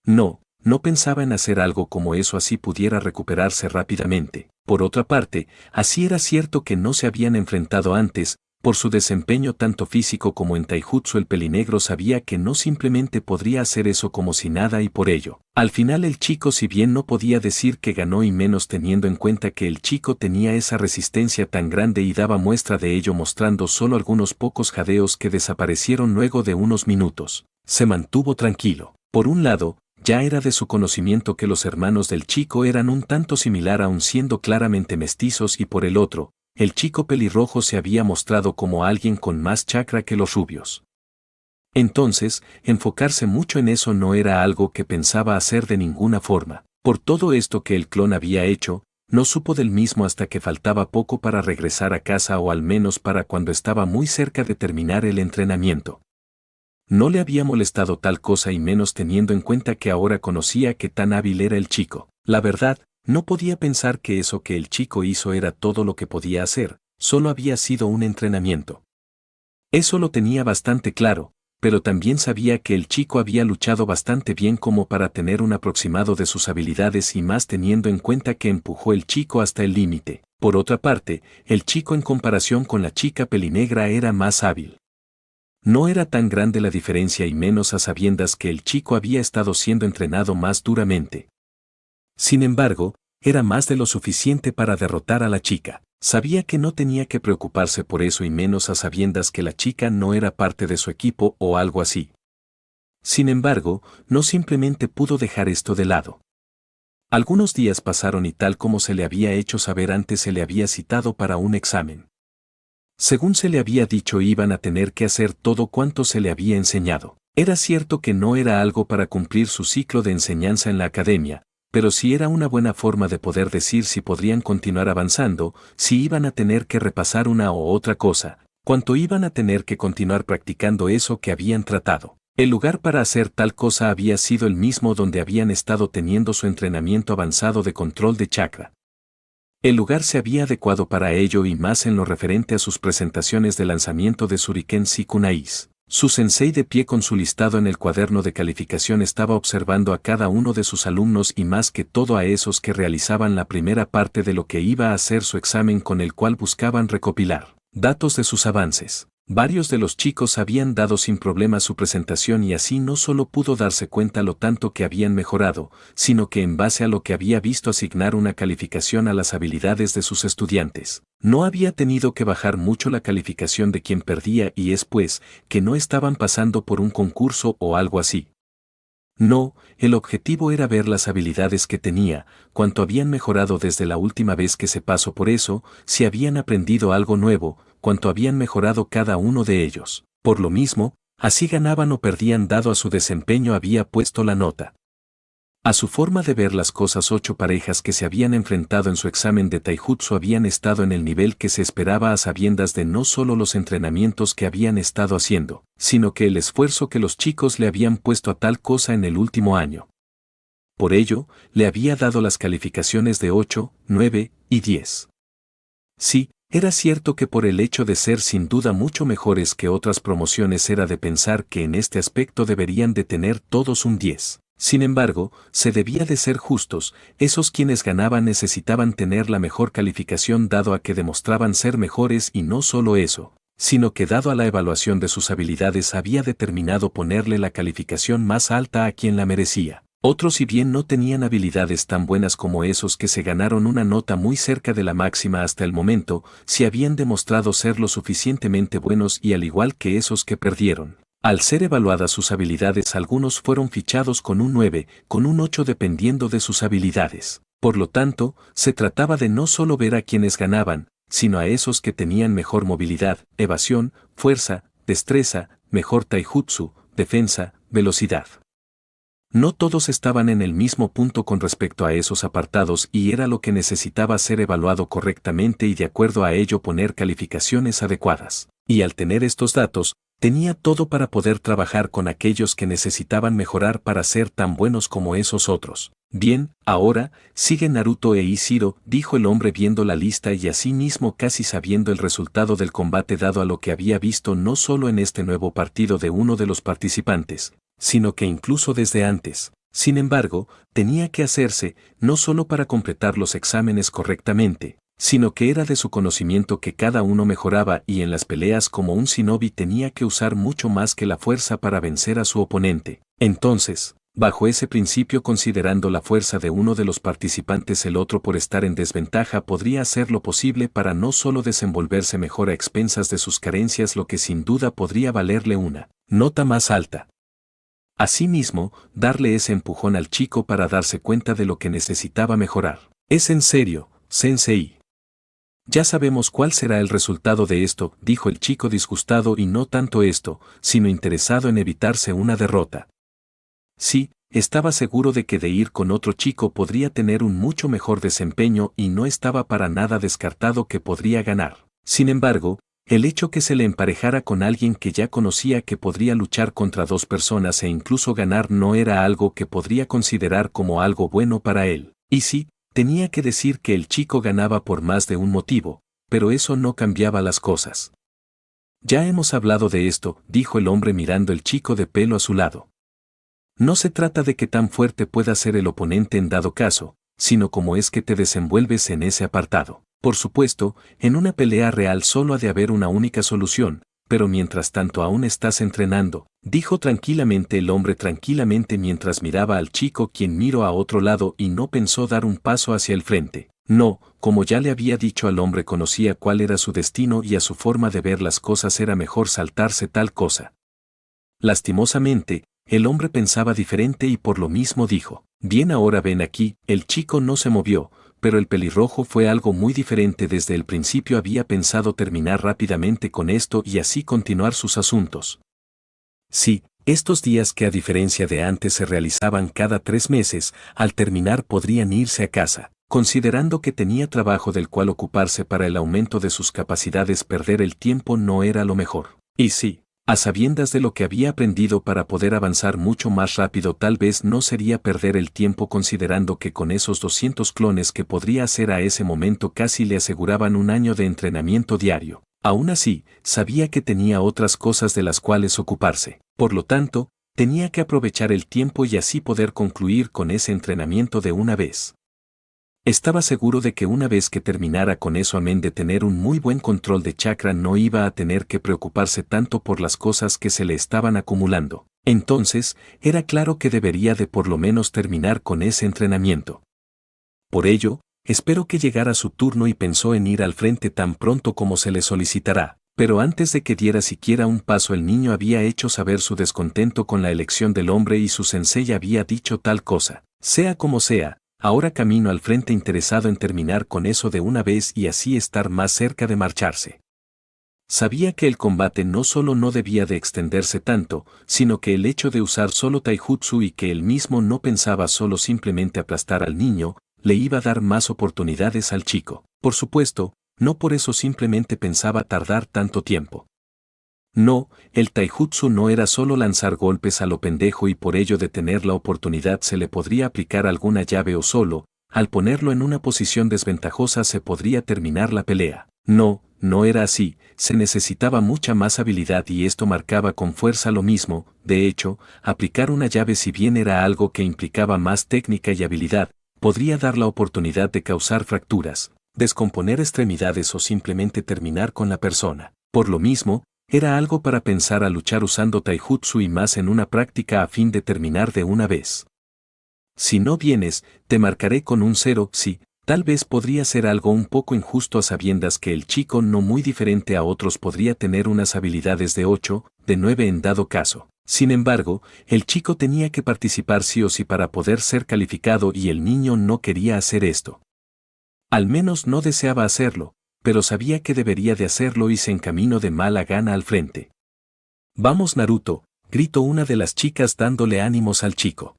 No pensaba en hacer algo como eso así pudiera recuperarse rápidamente. Por otra parte, así era cierto que no se habían enfrentado antes. Por su desempeño tanto físico como en taijutsu, el pelinegro sabía que no simplemente podría hacer eso como si nada y por ello, al final el chico, si bien no podía decir que ganó y menos teniendo en cuenta que el chico tenía esa resistencia tan grande y daba muestra de ello mostrando solo algunos pocos jadeos que desaparecieron luego de unos minutos, se mantuvo tranquilo. Por un lado, ya era de su conocimiento que los hermanos del chico eran un tanto similar aun siendo claramente mestizos y por el otro, el chico pelirrojo se había mostrado como alguien con más chakra que los rubios. Entonces, enfocarse mucho en eso no era algo que pensaba hacer de ninguna forma. Por todo esto que el clon había hecho, no supo del mismo hasta que faltaba poco para regresar a casa o al menos para cuando estaba muy cerca de terminar el entrenamiento. No le había molestado tal cosa y menos teniendo en cuenta que ahora conocía que tan hábil era el chico. La verdad, no podía pensar que eso que el chico hizo era todo lo que podía hacer, solo había sido un entrenamiento. Eso lo tenía bastante claro, pero también sabía que el chico había luchado bastante bien como para tener un aproximado de sus habilidades y más teniendo en cuenta que empujó el chico hasta el límite. Por otra parte, el chico en comparación con la chica pelinegra era más hábil. No era tan grande la diferencia y menos a sabiendas que el chico había estado siendo entrenado más duramente. Sin embargo, era más de lo suficiente para derrotar a la chica. Sabía que no tenía que preocuparse por eso y menos a sabiendas que la chica no era parte de su equipo o algo así. Sin embargo, no simplemente pudo dejar esto de lado. Algunos días pasaron y tal como se le había hecho saber antes se le había citado para un examen. Según se le había dicho iban a tener que hacer todo cuanto se le había enseñado. Era cierto que no era algo para cumplir su ciclo de enseñanza en la academia, pero sí era una buena forma de poder decir si podrían continuar avanzando, si iban a tener que repasar una o otra cosa, cuánto iban a tener que continuar practicando eso que habían tratado. El lugar para hacer tal cosa había sido el mismo donde habían estado teniendo su entrenamiento avanzado de control de chakra. El lugar se había adecuado para ello y más en lo referente a sus presentaciones de lanzamiento de Shuriken Sikunais. Su sensei de pie con su listado en el cuaderno de calificación estaba observando a cada uno de sus alumnos y más que todo a esos que realizaban la primera parte de lo que iba a ser su examen con el cual buscaban recopilar datos de sus avances. Varios de los chicos habían dado sin problema su presentación y así no solo pudo darse cuenta lo tanto que habían mejorado, sino que en base a lo que había visto asignar una calificación a las habilidades de sus estudiantes. No había tenido que bajar mucho la calificación de quien perdía y es pues que no estaban pasando por un concurso o algo así. No, el objetivo era ver las habilidades que tenía, cuánto habían mejorado desde la última vez que se pasó por eso, si habían aprendido algo nuevo, cuánto habían mejorado cada uno de ellos. Por lo mismo, así ganaban o perdían dado a su desempeño había puesto la nota. A su forma de ver las cosas 8 parejas que se habían enfrentado en su examen de Taijutsu habían estado en el nivel que se esperaba a sabiendas de no solo los entrenamientos que habían estado haciendo, sino que el esfuerzo que los chicos le habían puesto a tal cosa en el último año. Por ello, le había dado las calificaciones de 8, 9 y 10. Sí, era cierto que por el hecho de ser sin duda mucho mejores que otras promociones era de pensar que en este aspecto deberían de tener todos un 10. Sin embargo, se debía de ser justos, esos quienes ganaban necesitaban tener la mejor calificación dado a que demostraban ser mejores y no solo eso, sino que dado a la evaluación de sus habilidades había determinado ponerle la calificación más alta a quien la merecía. Otros si bien no tenían habilidades tan buenas como esos que se ganaron una nota muy cerca de la máxima hasta el momento, si habían demostrado ser lo suficientemente buenos y al igual que esos que perdieron. Al ser evaluadas sus habilidades algunos fueron fichados con un 9, con un 8 dependiendo de sus habilidades. Por lo tanto, se trataba de no solo ver a quienes ganaban, sino a esos que tenían mejor movilidad, evasión, fuerza, destreza, mejor taijutsu, defensa, velocidad. No todos estaban en el mismo punto con respecto a esos apartados y era lo que necesitaba ser evaluado correctamente y de acuerdo a ello poner calificaciones adecuadas. Y al tener estos datos, tenía todo para poder trabajar con aquellos que necesitaban mejorar para ser tan buenos como esos otros. Bien, ahora, sigue Naruto e Ishiro, dijo el hombre viendo la lista y así mismo casi sabiendo el resultado del combate dado a lo que había visto no solo en este nuevo partido de uno de los participantes, sino que incluso desde antes. Sin embargo, tenía que hacerse, no solo para completar los exámenes correctamente, sino que era de su conocimiento que cada uno mejoraba y en las peleas como un shinobi tenía que usar mucho más que la fuerza para vencer a su oponente. Entonces, bajo ese principio considerando la fuerza de uno de los participantes el otro por estar en desventaja podría hacer lo posible para no solo desenvolverse mejor a expensas de sus carencias lo que sin duda podría valerle una nota más alta. Asimismo, darle ese empujón al chico para darse cuenta de lo que necesitaba mejorar. Es en serio, sensei. Ya sabemos cuál será el resultado de esto, dijo el chico disgustado y no tanto esto, sino interesado en evitarse una derrota. Sí, estaba seguro de que de ir con otro chico podría tener un mucho mejor desempeño y no estaba para nada descartado que podría ganar. Sin embargo, el hecho que se le emparejara con alguien que ya conocía que podría luchar contra dos personas e incluso ganar no era algo que podría considerar como algo bueno para él. Y sí, tenía que decir que el chico ganaba por más de un motivo, pero eso no cambiaba las cosas. Ya hemos hablado de esto, dijo el hombre mirando el chico de pelo azulado. No se trata de qué tan fuerte pueda ser el oponente en dado caso, sino cómo es que te desenvuelves en ese apartado. Por supuesto, en una pelea real solo ha de haber una única solución, pero mientras tanto aún estás entrenando, dijo tranquilamente el hombre tranquilamente mientras miraba al chico, quien miró a otro lado y no pensó dar un paso hacia el frente. No, como ya le había dicho al hombre, conocía cuál era su destino y a su forma de ver las cosas era mejor saltarse tal cosa. Lastimosamente, el hombre pensaba diferente y por lo mismo dijo, bien, ahora ven aquí. El chico no se movió, pero el pelirrojo fue algo muy diferente. Desde el principio había pensado terminar rápidamente con esto y así continuar sus asuntos. Sí, estos días que a diferencia de antes se realizaban cada 3 meses, al terminar podrían irse a casa. Considerando que tenía trabajo del cual ocuparse para el aumento de sus capacidades, perder el tiempo no era lo mejor. Y sí, a sabiendas de lo que había aprendido para poder avanzar mucho más rápido, tal vez no sería perder el tiempo, considerando que con esos 200 clones que podría hacer a ese momento casi le aseguraban un año de entrenamiento diario. Aún así, sabía que tenía otras cosas de las cuales ocuparse. Por lo tanto, tenía que aprovechar el tiempo y así poder concluir con ese entrenamiento de una vez. Estaba seguro de que una vez que terminara con eso, amén de tener un muy buen control de chakra, no iba a tener que preocuparse tanto por las cosas que se le estaban acumulando. Entonces, era claro que debería de por lo menos terminar con ese entrenamiento. Por ello, esperó que llegara su turno y pensó en ir al frente tan pronto como se le solicitará. Pero antes de que diera siquiera un paso, el niño había hecho saber su descontento con la elección del hombre y su sensei había dicho tal cosa. Sea como sea, ahora camino al frente, interesado en terminar con eso de una vez y así estar más cerca de marcharse. Sabía que el combate no solo no debía de extenderse tanto, sino que el hecho de usar solo taijutsu y que él mismo no pensaba solo simplemente aplastar al niño, le iba a dar más oportunidades al chico. Por supuesto, no por eso simplemente pensaba tardar tanto tiempo. No, el taijutsu no era solo lanzar golpes a lo pendejo y por ello de tener la oportunidad se le podría aplicar alguna llave o solo, al ponerlo en una posición desventajosa se podría terminar la pelea. No, no era así, se necesitaba mucha más habilidad y esto marcaba con fuerza lo mismo. De hecho, aplicar una llave, si bien era algo que implicaba más técnica y habilidad, podría dar la oportunidad de causar fracturas, descomponer extremidades o simplemente terminar con la persona. Por lo mismo, era algo para pensar a luchar usando taijutsu y más en una práctica a fin de terminar de una vez. Si no vienes, te marcaré con un 0, sí, tal vez podría ser algo un poco injusto a sabiendas que el chico, no muy diferente a otros, podría tener unas habilidades de 8, de 9 en dado caso. Sin embargo, el chico tenía que participar sí o sí para poder ser calificado y el niño no quería hacer esto. Al menos no deseaba hacerlo, pero sabía que debería de hacerlo y se encaminó de mala gana al frente. «Vamos, Naruto», gritó una de las chicas dándole ánimos al chico.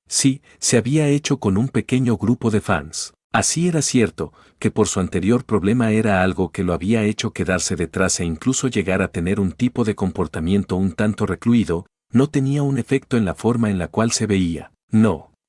Sí, se había hecho con un pequeño grupo de fans. Así era cierto, que por su anterior problema era algo que lo había hecho quedarse detrás e incluso llegar a tener un tipo de comportamiento un tanto recluido, no tenía un efecto en la forma en la cual se veía.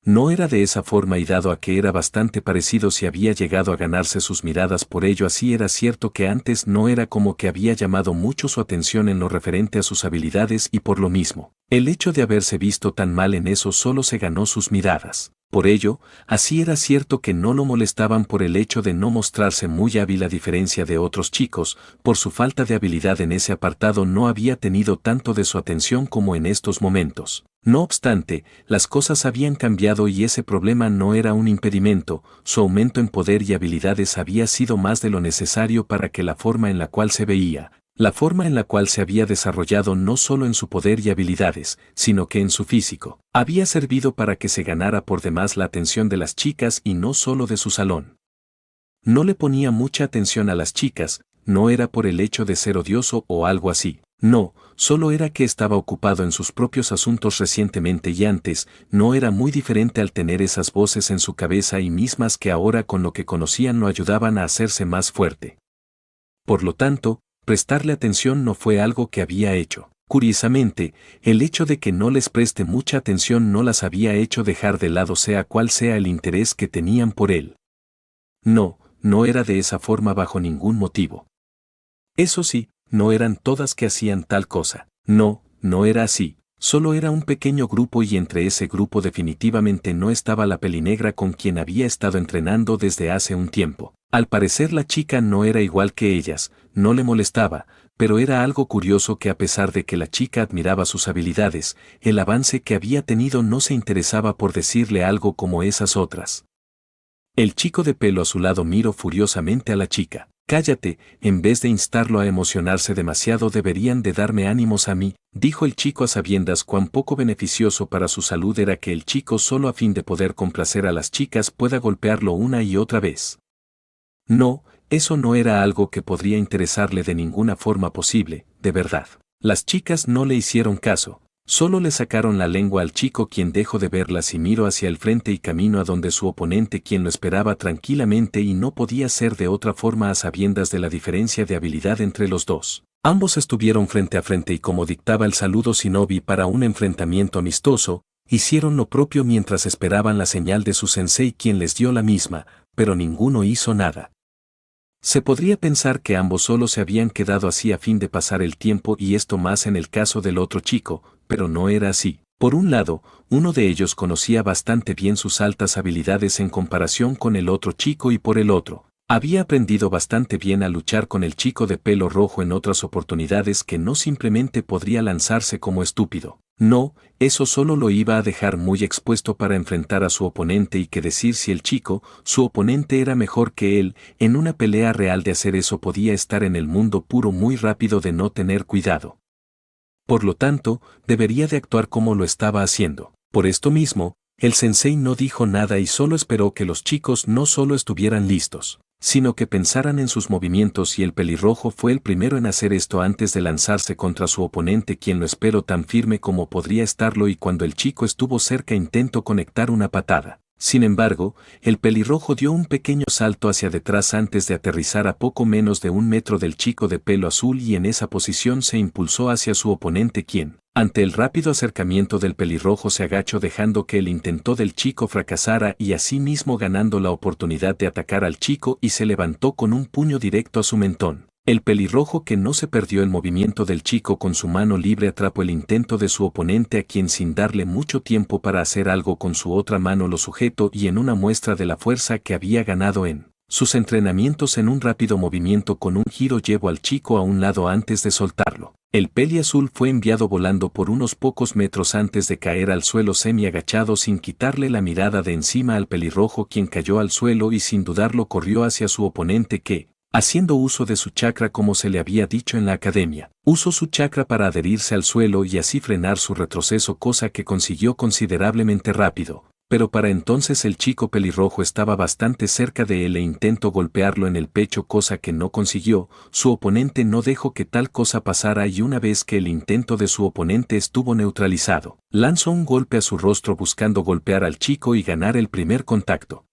No era de esa forma y dado a que era bastante parecido si había llegado a ganarse sus miradas, por ello así era cierto que antes no era como que había llamado mucho su atención en lo referente a sus habilidades y por lo mismo, el hecho de haberse visto tan mal en eso solo se ganó sus miradas. Por ello, así era cierto que no lo molestaban por el hecho de no mostrarse muy hábil a diferencia de otros chicos, por su falta de habilidad en ese apartado no había tenido tanto de su atención como en estos momentos. No obstante, las cosas habían cambiado y ese problema no era un impedimento, su aumento en poder y habilidades había sido más de lo necesario para que la forma en la cual se veía, la forma en la cual se había desarrollado no solo en su poder y habilidades, sino que en su físico, había servido para que se ganara por demás la atención de las chicas y no solo de su salón. No le ponía mucha atención a las chicas, no era por el hecho de ser odioso o algo así, no, solo era que estaba ocupado en sus propios asuntos recientemente y antes, no era muy diferente al tener esas voces en su cabeza y mismas que ahora con lo que conocían lo ayudaban a hacerse más fuerte. Por lo tanto, prestarle atención no fue algo que había hecho. Curiosamente, el hecho de que no les preste mucha atención no las había hecho dejar de lado sea cual sea el interés que tenían por él. No era de esa forma bajo ningún motivo. Eso sí, no eran todas que hacían tal cosa. No, no era así. Solo era un pequeño grupo y entre ese grupo definitivamente no estaba la pelinegra con quien había estado entrenando desde hace un tiempo. Al parecer la chica no era igual que ellas, no le molestaba, pero era algo curioso que a pesar de que la chica admiraba sus habilidades, el avance que había tenido no se interesaba por decirle algo como esas otras. El chico de pelo azulado miró furiosamente a la chica. Cállate, en vez de instarlo a emocionarse demasiado deberían de darme ánimos a mí, dijo el chico a sabiendas cuán poco beneficioso para su salud era que el chico solo a fin de poder complacer a las chicas pueda golpearlo una y otra vez. No, eso no era algo que podría interesarle de ninguna forma posible, de verdad. Las chicas no le hicieron caso. Solo le sacaron la lengua al chico quien dejó de verlas y miró hacia el frente y camino a donde su oponente quien lo esperaba tranquilamente y no podía ser de otra forma a sabiendas de la diferencia de habilidad entre los dos. Ambos estuvieron frente a frente y como dictaba el saludo shinobi para un enfrentamiento amistoso, hicieron lo propio mientras esperaban la señal de su sensei quien les dio la misma, pero ninguno hizo nada. Se podría pensar que ambos solo se habían quedado así a fin de pasar el tiempo y esto más en el caso del otro chico, pero no era así. Por un lado, uno de ellos conocía bastante bien sus altas habilidades en comparación con el otro chico y por el otro, había aprendido bastante bien a luchar con el chico de pelo rojo en otras oportunidades que no simplemente podría lanzarse como estúpido. No, eso solo lo iba a dejar muy expuesto para enfrentar a su oponente y que decir si el chico, su oponente era mejor que él, en una pelea real de hacer eso podía estar en el mundo puro muy rápido de no tener cuidado. Por lo tanto, debería de actuar como lo estaba haciendo. Por esto mismo, el sensei no dijo nada y solo esperó que los chicos no solo estuvieran listos, sino que pensaran en sus movimientos y el pelirrojo fue el primero en hacer esto antes de lanzarse contra su oponente quien lo esperó tan firme como podría estarlo y cuando el chico estuvo cerca intentó conectar una patada. Sin embargo, el pelirrojo dio un pequeño salto hacia detrás antes de aterrizar a poco menos de 1 metro del chico de pelo azul y en esa posición se impulsó hacia su oponente quien, ante el rápido acercamiento del pelirrojo se agachó dejando que el intento del chico fracasara y así mismo ganando la oportunidad de atacar al chico y se levantó con un puño directo a su mentón. El pelirrojo que no se perdió el movimiento del chico con su mano libre atrapó el intento de su oponente a quien sin darle mucho tiempo para hacer algo con su otra mano lo sujetó y en una muestra de la fuerza que había ganado en sus entrenamientos en un rápido movimiento con un giro llevó al chico a un lado antes de soltarlo. El peli azul fue enviado volando por unos pocos metros antes de caer al suelo semi agachado sin quitarle la mirada de encima al pelirrojo quien cayó al suelo y sin dudarlo corrió hacia su oponente que, haciendo uso de su chakra como se le había dicho en la academia, usó su chakra para adherirse al suelo y así frenar su retroceso cosa que consiguió considerablemente rápido. Pero para entonces el chico pelirrojo estaba bastante cerca de él e intentó golpearlo en el pecho cosa que no consiguió, su oponente no dejó que tal cosa pasara y una vez que el intento de su oponente estuvo neutralizado, lanzó un golpe a su rostro buscando golpear al chico y ganar el primer contacto.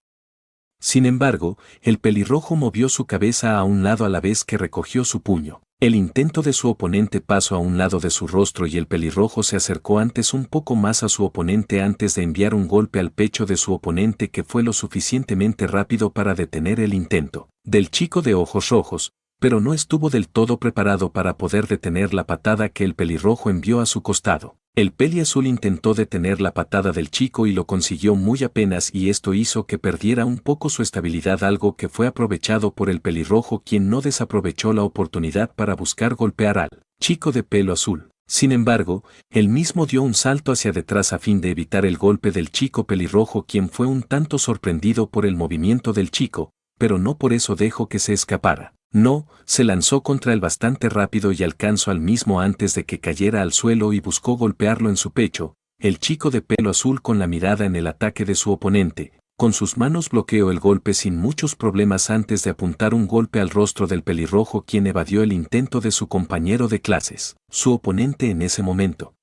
Sin embargo, el pelirrojo movió su cabeza a un lado a la vez que recogió su puño. El intento de su oponente pasó a un lado de su rostro y el pelirrojo se acercó antes un poco más a su oponente antes de enviar un golpe al pecho de su oponente que fue lo suficientemente rápido para detener el intento del chico de ojos rojos, pero no estuvo del todo preparado para poder detener la patada que el pelirrojo envió a su costado. El peli azul intentó detener la patada del chico y lo consiguió muy apenas y esto hizo que perdiera un poco su estabilidad algo que fue aprovechado por el pelirrojo quien no desaprovechó la oportunidad para buscar golpear al chico de pelo azul. Sin embargo, él mismo dio un salto hacia detrás a fin de evitar el golpe del chico pelirrojo quien fue un tanto sorprendido por el movimiento del chico, pero no por eso dejó que se escapara. No, se lanzó contra él bastante rápido y alcanzó al mismo antes de que cayera al suelo y buscó golpearlo en su pecho. El chico de pelo azul con la mirada en el ataque de su oponente, con sus manos bloqueó el golpe sin muchos problemas antes de apuntar un golpe al rostro del pelirrojo quien evadió el intento de su compañero de clases, su oponente en ese momento.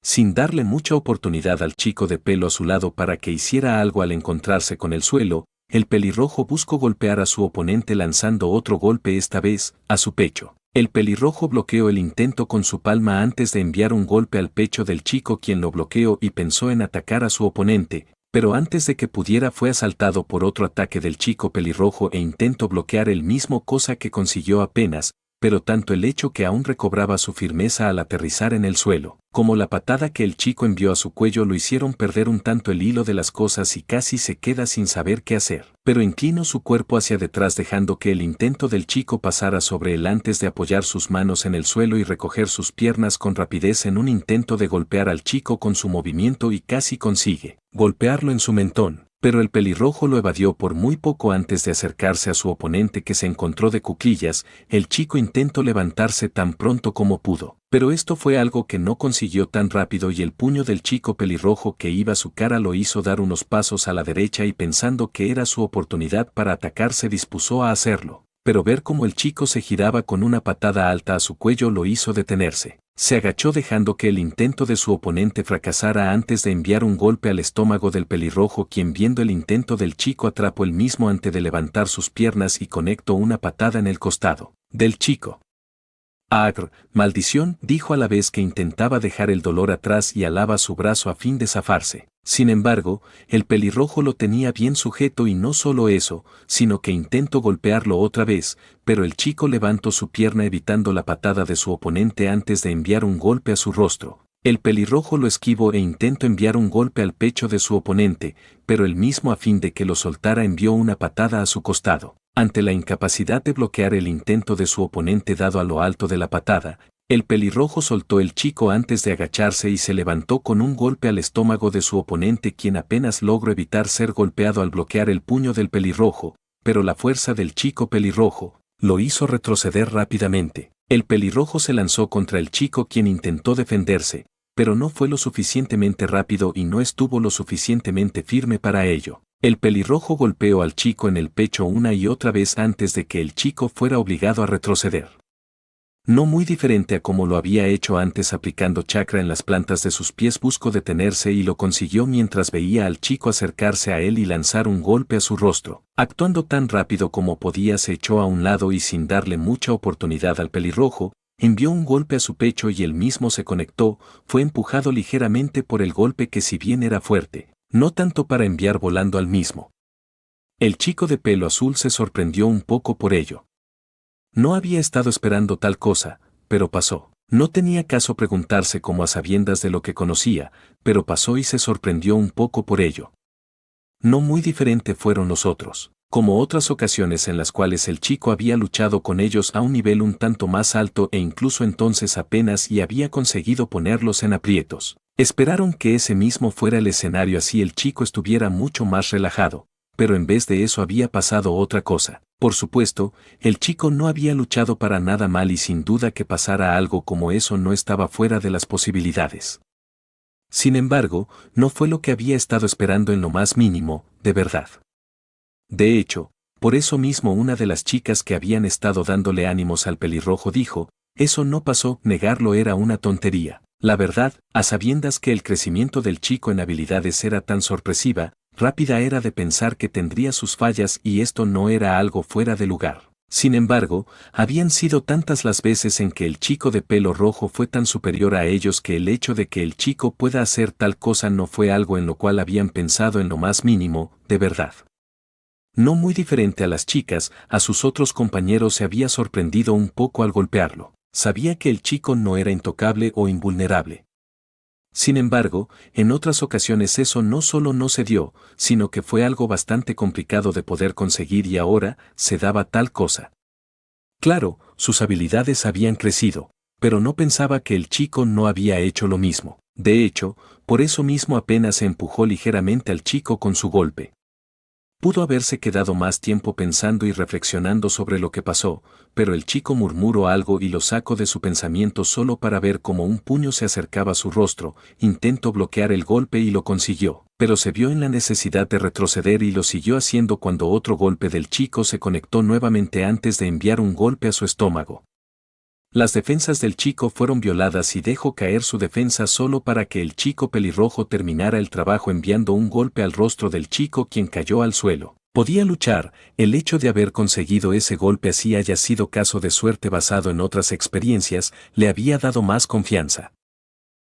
Sin darle mucha oportunidad al chico de pelo azulado para que hiciera algo al encontrarse con el suelo, el pelirrojo buscó golpear a su oponente lanzando otro golpe esta vez, a su pecho. El pelirrojo bloqueó el intento con su palma antes de enviar un golpe al pecho del chico quien lo bloqueó y pensó en atacar a su oponente, pero antes de que pudiera fue asaltado por otro ataque del chico pelirrojo e intentó bloquear el mismo cosa que consiguió apenas, pero tanto el hecho que aún recobraba su firmeza al aterrizar en el suelo, como la patada que el chico envió a su cuello lo hicieron perder un tanto el hilo de las cosas y casi se queda sin saber qué hacer. Pero inclinó su cuerpo hacia detrás dejando que el intento del chico pasara sobre él antes de apoyar sus manos en el suelo y recoger sus piernas con rapidez en un intento de golpear al chico con su movimiento y casi consigue golpearlo en su mentón. Pero el pelirrojo lo evadió por muy poco antes de acercarse a su oponente que se encontró de cuclillas. El chico intentó levantarse tan pronto como pudo, pero esto fue algo que no consiguió tan rápido y el puño del chico pelirrojo que iba a su cara lo hizo dar unos pasos a la derecha y pensando que era su oportunidad para atacar se dispuso a hacerlo. Pero ver cómo el chico se giraba con una patada alta a su cuello lo hizo detenerse. Se agachó dejando que el intento de su oponente fracasara antes de enviar un golpe al estómago del pelirrojo, quien viendo el intento del chico atrapó el mismo antes de levantar sus piernas y conectó una patada en el costado del chico. «Agr, maldición», dijo a la vez que intentaba dejar el dolor atrás y alaba su brazo a fin de zafarse. Sin embargo, el pelirrojo lo tenía bien sujeto y no solo eso, sino que intentó golpearlo otra vez, pero el chico levantó su pierna evitando la patada de su oponente antes de enviar un golpe a su rostro. El pelirrojo lo esquivó e intentó enviar un golpe al pecho de su oponente, pero el mismo a fin de que lo soltara envió una patada a su costado. Ante la incapacidad de bloquear el intento de su oponente dado a lo alto de la patada, el pelirrojo soltó el chico antes de agacharse y se levantó con un golpe al estómago de su oponente, quien apenas logró evitar ser golpeado al bloquear el puño del pelirrojo, pero la fuerza del chico pelirrojo lo hizo retroceder rápidamente. El pelirrojo se lanzó contra el chico, quien intentó defenderse, pero no fue lo suficientemente rápido y no estuvo lo suficientemente firme para ello. El pelirrojo golpeó al chico en el pecho una y otra vez antes de que el chico fuera obligado a retroceder. No muy diferente a como lo había hecho antes aplicando chakra en las plantas de sus pies, buscó detenerse y lo consiguió mientras veía al chico acercarse a él y lanzar un golpe a su rostro. Actuando tan rápido como podía se echó a un lado y sin darle mucha oportunidad al pelirrojo, envió un golpe a su pecho y él mismo se conectó, fue empujado ligeramente por el golpe que si bien era fuerte, no tanto para enviar volando al mismo. El chico de pelo azul se sorprendió un poco por ello. No había estado esperando tal cosa, pero pasó. No tenía caso preguntarse como a sabiendas de lo que conocía, pero pasó y se sorprendió un poco por ello. No muy diferente fueron los otros, como otras ocasiones en las cuales el chico había luchado con ellos a un nivel un tanto más alto e incluso entonces apenas y había conseguido ponerlos en aprietos. Esperaron que ese mismo fuera el escenario así el chico estuviera mucho más relajado, pero en vez de eso había pasado otra cosa. Por supuesto, el chico no había luchado para nada mal y sin duda que pasara algo como eso no estaba fuera de las posibilidades. Sin embargo, no fue lo que había estado esperando en lo más mínimo, de verdad. De hecho, por eso mismo una de las chicas que habían estado dándole ánimos al pelirrojo dijo, eso no pasó, negarlo era una tontería. La verdad, a sabiendas que el crecimiento del chico en habilidades era tan sorpresiva, rápida era de pensar que tendría sus fallas y esto no era algo fuera de lugar. Sin embargo, habían sido tantas las veces en que el chico de pelo rojo fue tan superior a ellos que el hecho de que el chico pueda hacer tal cosa no fue algo en lo cual habían pensado en lo más mínimo, de verdad. No muy diferente a las chicas, a sus otros compañeros se había sorprendido un poco al golpearlo. Sabía que el chico no era intocable o invulnerable. Sin embargo, en otras ocasiones eso no solo no se dio, sino que fue algo bastante complicado de poder conseguir y ahora se daba tal cosa. Claro, sus habilidades habían crecido, pero no pensaba que el chico no había hecho lo mismo. De hecho, por eso mismo apenas se empujó ligeramente al chico con su golpe. Pudo haberse quedado más tiempo pensando y reflexionando sobre lo que pasó, pero el chico murmuró algo y lo sacó de su pensamiento solo para ver cómo un puño se acercaba a su rostro. Intentó bloquear el golpe y lo consiguió, pero se vio en la necesidad de retroceder y lo siguió haciendo cuando otro golpe del chico se conectó nuevamente antes de enviar un golpe a su estómago. Las defensas del chico fueron violadas y dejó caer su defensa solo para que el chico pelirrojo terminara el trabajo enviando un golpe al rostro del chico, quien cayó al suelo. Podía luchar, el hecho de haber conseguido ese golpe así haya sido caso de suerte basado en otras experiencias, le había dado más confianza.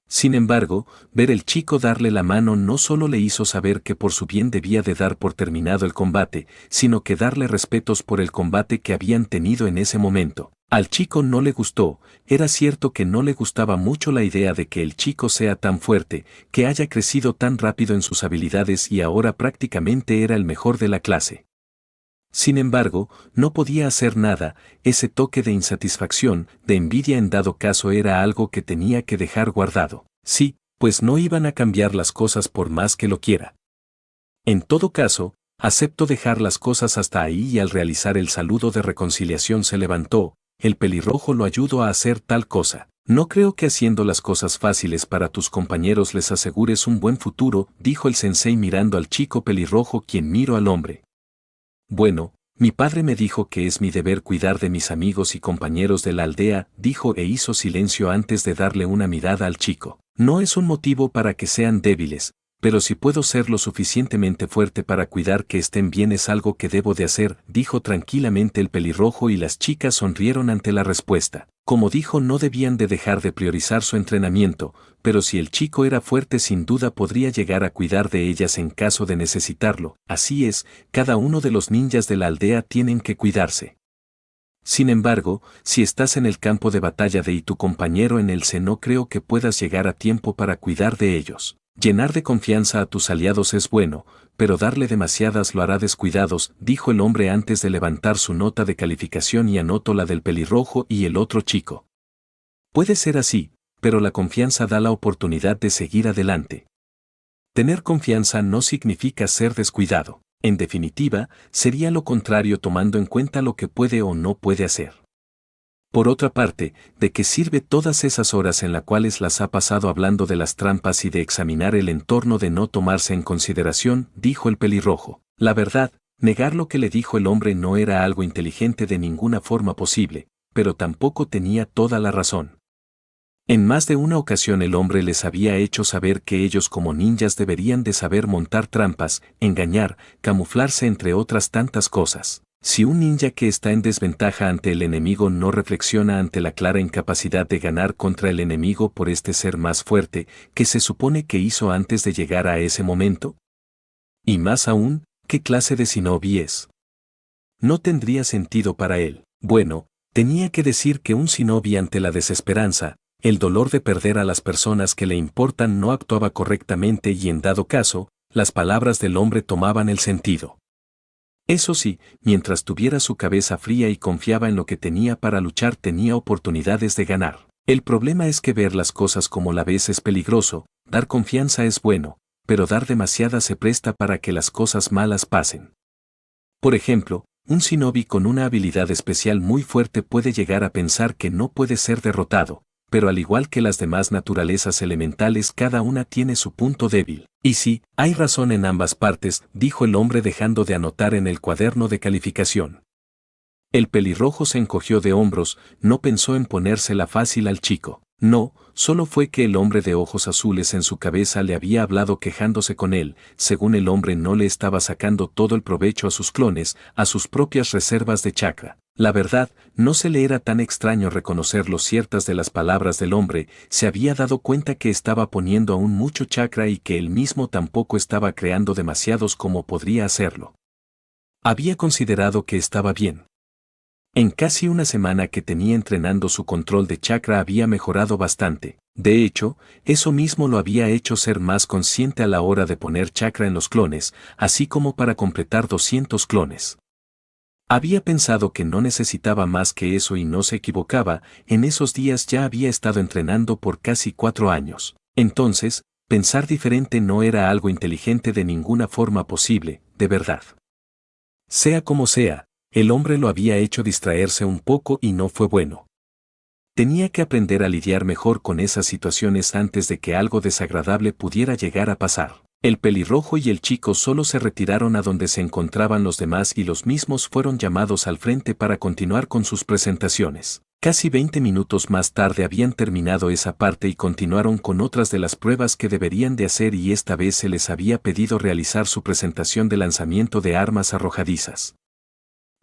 Sin embargo, ver el chico darle la mano no solo le hizo saber que por su bien debía de dar por terminado el combate, sino que darle respetos por el combate que habían tenido en ese momento. Al chico no le gustó, era cierto que no le gustaba mucho la idea de que el chico sea tan fuerte, que haya crecido tan rápido en sus habilidades y ahora prácticamente era el mejor de la clase. Sin embargo, no podía hacer nada, ese toque de insatisfacción, de envidia en dado caso era algo que tenía que dejar guardado. Sí, pues no iban a cambiar las cosas por más que lo quiera. En todo caso, aceptó dejar las cosas hasta ahí y al realizar el saludo de reconciliación se levantó, el pelirrojo lo ayudó a hacer tal cosa. No creo que haciendo las cosas fáciles para tus compañeros les asegures un buen futuro, dijo el sensei mirando al chico pelirrojo quien miró al hombre. Bueno, mi padre me dijo que es mi deber cuidar de mis amigos y compañeros de la aldea, dijo e hizo silencio antes de darle una mirada al chico. No es un motivo para que sean débiles, pero si puedo ser lo suficientemente fuerte para cuidar que estén bien es algo que debo de hacer, dijo tranquilamente el pelirrojo y las chicas sonrieron ante la respuesta. Como dijo, no debían de dejar de priorizar su entrenamiento, pero si el chico era fuerte sin duda podría llegar a cuidar de ellas en caso de necesitarlo. Así es, cada uno de los ninjas de la aldea tienen que cuidarse. Sin embargo, si estás en el campo de batalla de y tu compañero en el C no creo que puedas llegar a tiempo para cuidar de ellos. Llenar de confianza a tus aliados es bueno, pero darle demasiadas lo hará descuidados, dijo el hombre antes de levantar su nota de calificación y anotó la del pelirrojo y el otro chico. Puede ser así, pero la confianza da la oportunidad de seguir adelante. Tener confianza no significa ser descuidado. En definitiva, sería lo contrario tomando en cuenta lo que puede o no puede hacer. Por otra parte, ¿de qué sirve todas esas horas en las cuales las ha pasado hablando de las trampas y de examinar el entorno de no tomarse en consideración? Dijo el pelirrojo. La verdad, negar lo que le dijo el hombre no era algo inteligente de ninguna forma posible, pero tampoco tenía toda la razón. En más de una ocasión el hombre les había hecho saber que ellos como ninjas deberían de saber montar trampas, engañar, camuflarse entre otras tantas cosas. Si un ninja que está en desventaja ante el enemigo no reflexiona ante la clara incapacidad de ganar contra el enemigo por este ser más fuerte, ¿qué se supone que hizo antes de llegar a ese momento? Y más aún, ¿qué clase de shinobi es? No tendría sentido para él. Bueno, tenía que decir que un shinobi ante la desesperanza, el dolor de perder a las personas que le importan no actuaba correctamente y en dado caso, las palabras del hombre tomaban el sentido. Eso sí, mientras tuviera su cabeza fría y confiaba en lo que tenía para luchar tenía oportunidades de ganar. El problema es que ver las cosas como la ves es peligroso, dar confianza es bueno, pero dar demasiada se presta para que las cosas malas pasen. Por ejemplo, un shinobi con una habilidad especial muy fuerte puede llegar a pensar que no puede ser derrotado, pero al igual que las demás naturalezas elementales cada una tiene su punto débil. Y sí, hay razón en ambas partes, dijo el hombre dejando de anotar en el cuaderno de calificación. El pelirrojo se encogió de hombros, no pensó en ponérsela fácil al chico. No, solo fue que el hombre de ojos azules en su cabeza le había hablado quejándose con él, según el hombre no le estaba sacando todo el provecho a sus clones, a sus propias reservas de chakra. La verdad, no se le era tan extraño reconocer lo ciertas de las palabras del hombre, se había dado cuenta que estaba poniendo aún mucho chakra y que él mismo tampoco estaba creando demasiados como podría hacerlo. Había considerado que estaba bien. En casi una semana que tenía entrenando su control de chakra había mejorado bastante. De hecho, eso mismo lo había hecho ser más consciente a la hora de poner chakra en los clones, así como para completar 200 clones. Había pensado que no necesitaba más que eso y no se equivocaba, en esos días ya había estado entrenando por casi 4 años. Entonces, pensar diferente no era algo inteligente de ninguna forma posible, de verdad. Sea como sea, el hombre lo había hecho distraerse un poco y no fue bueno. Tenía que aprender a lidiar mejor con esas situaciones antes de que algo desagradable pudiera llegar a pasar. El pelirrojo y el chico solo se retiraron a donde se encontraban los demás y los mismos fueron llamados al frente para continuar con sus presentaciones. Casi 20 minutos más tarde habían terminado esa parte y continuaron con otras de las pruebas que deberían de hacer y esta vez se les había pedido realizar su presentación de lanzamiento de armas arrojadizas.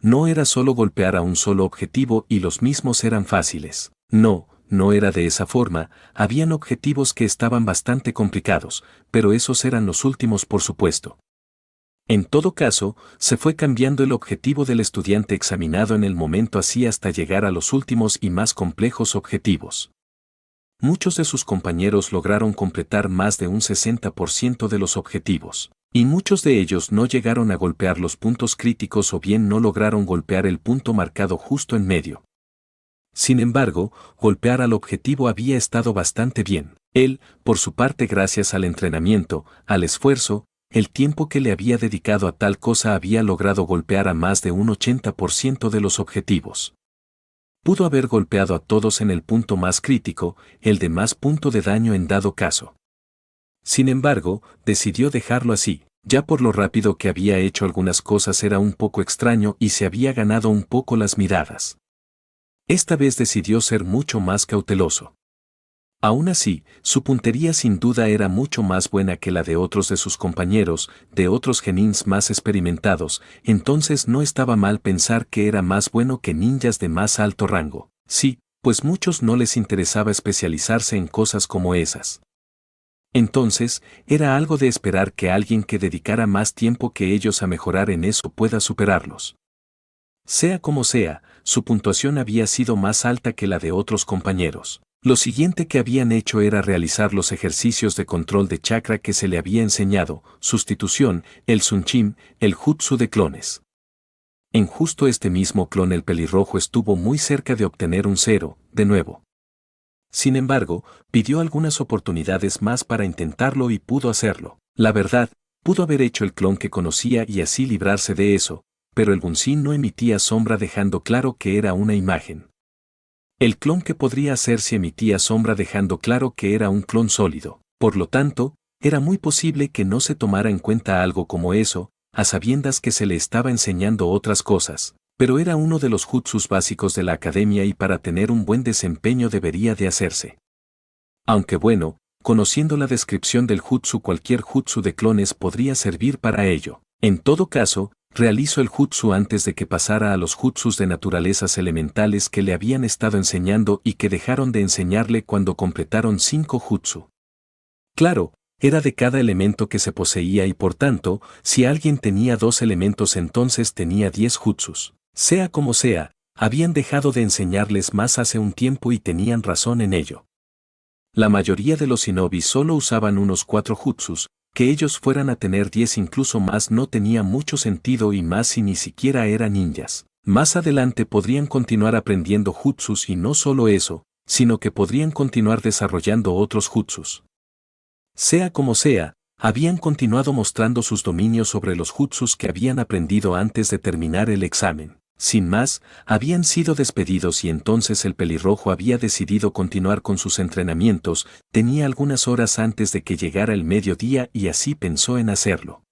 No era solo golpear a un solo objetivo y los mismos eran fáciles. No era de esa forma, habían objetivos que estaban bastante complicados, pero esos eran los últimos por supuesto. En todo caso, se fue cambiando el objetivo del estudiante examinado en el momento así hasta llegar a los últimos y más complejos objetivos. Muchos de sus compañeros lograron completar más de un 60% de los objetivos, y muchos de ellos no llegaron a golpear los puntos críticos o bien no lograron golpear el punto marcado justo en medio. Sin embargo, golpear al objetivo había estado bastante bien. Él, por su parte, gracias al entrenamiento, al esfuerzo, el tiempo que le había dedicado a tal cosa había logrado golpear a más de un 80% de los objetivos. Pudo haber golpeado a todos en el punto más crítico, el de más punto de daño en dado caso. Sin embargo, decidió dejarlo así, ya por lo rápido que había hecho algunas cosas era un poco extraño y se había ganado un poco las miradas. Esta vez decidió ser mucho más cauteloso. Aún así, su puntería sin duda era mucho más buena que la de otros de sus compañeros, de otros genins más experimentados, entonces no estaba mal pensar que era más bueno que ninjas de más alto rango. Sí, pues muchos no les interesaba especializarse en cosas como esas. Entonces, era algo de esperar que alguien que dedicara más tiempo que ellos a mejorar en eso pueda superarlos. Sea como sea, su puntuación había sido más alta que la de otros compañeros. Lo siguiente que habían hecho era realizar los ejercicios de control de chakra que se le había enseñado, sustitución, el Sunchim, el Jutsu de clones. En justo este mismo clon el pelirrojo estuvo muy cerca de obtener un 0, de nuevo. Sin embargo, pidió algunas oportunidades más para intentarlo y pudo hacerlo. La verdad, pudo haber hecho el clon que conocía y así librarse de eso, pero el Bunsin no emitía sombra dejando claro que era una imagen. El clon que podría hacer si emitía sombra dejando claro que era un clon sólido. Por lo tanto, era muy posible que no se tomara en cuenta algo como eso, a sabiendas que se le estaba enseñando otras cosas, pero era uno de los jutsus básicos de la academia y para tener un buen desempeño debería de hacerse. Aunque bueno, conociendo la descripción del jutsu cualquier jutsu de clones podría servir para ello. En todo caso, realizó el jutsu antes de que pasara a los jutsus de naturalezas elementales que le habían estado enseñando y que dejaron de enseñarle cuando completaron 5 jutsu. Claro, era de cada elemento que se poseía y por tanto, si alguien tenía 2 elementos entonces tenía 10 jutsus. Sea como sea, habían dejado de enseñarles más hace un tiempo y tenían razón en ello. La mayoría de los shinobi solo usaban unos 4 jutsus, que ellos fueran a tener 10 incluso más no tenía mucho sentido y más si ni siquiera eran ninjas. Más adelante podrían continuar aprendiendo jutsus y no solo eso, sino que podrían continuar desarrollando otros jutsus. Sea como sea, habían continuado mostrando sus dominios sobre los jutsus que habían aprendido antes de terminar el examen. Sin más, habían sido despedidos y entonces el pelirrojo había decidido continuar con sus entrenamientos, tenía algunas horas antes de que llegara el mediodía y así pensó en hacerlo.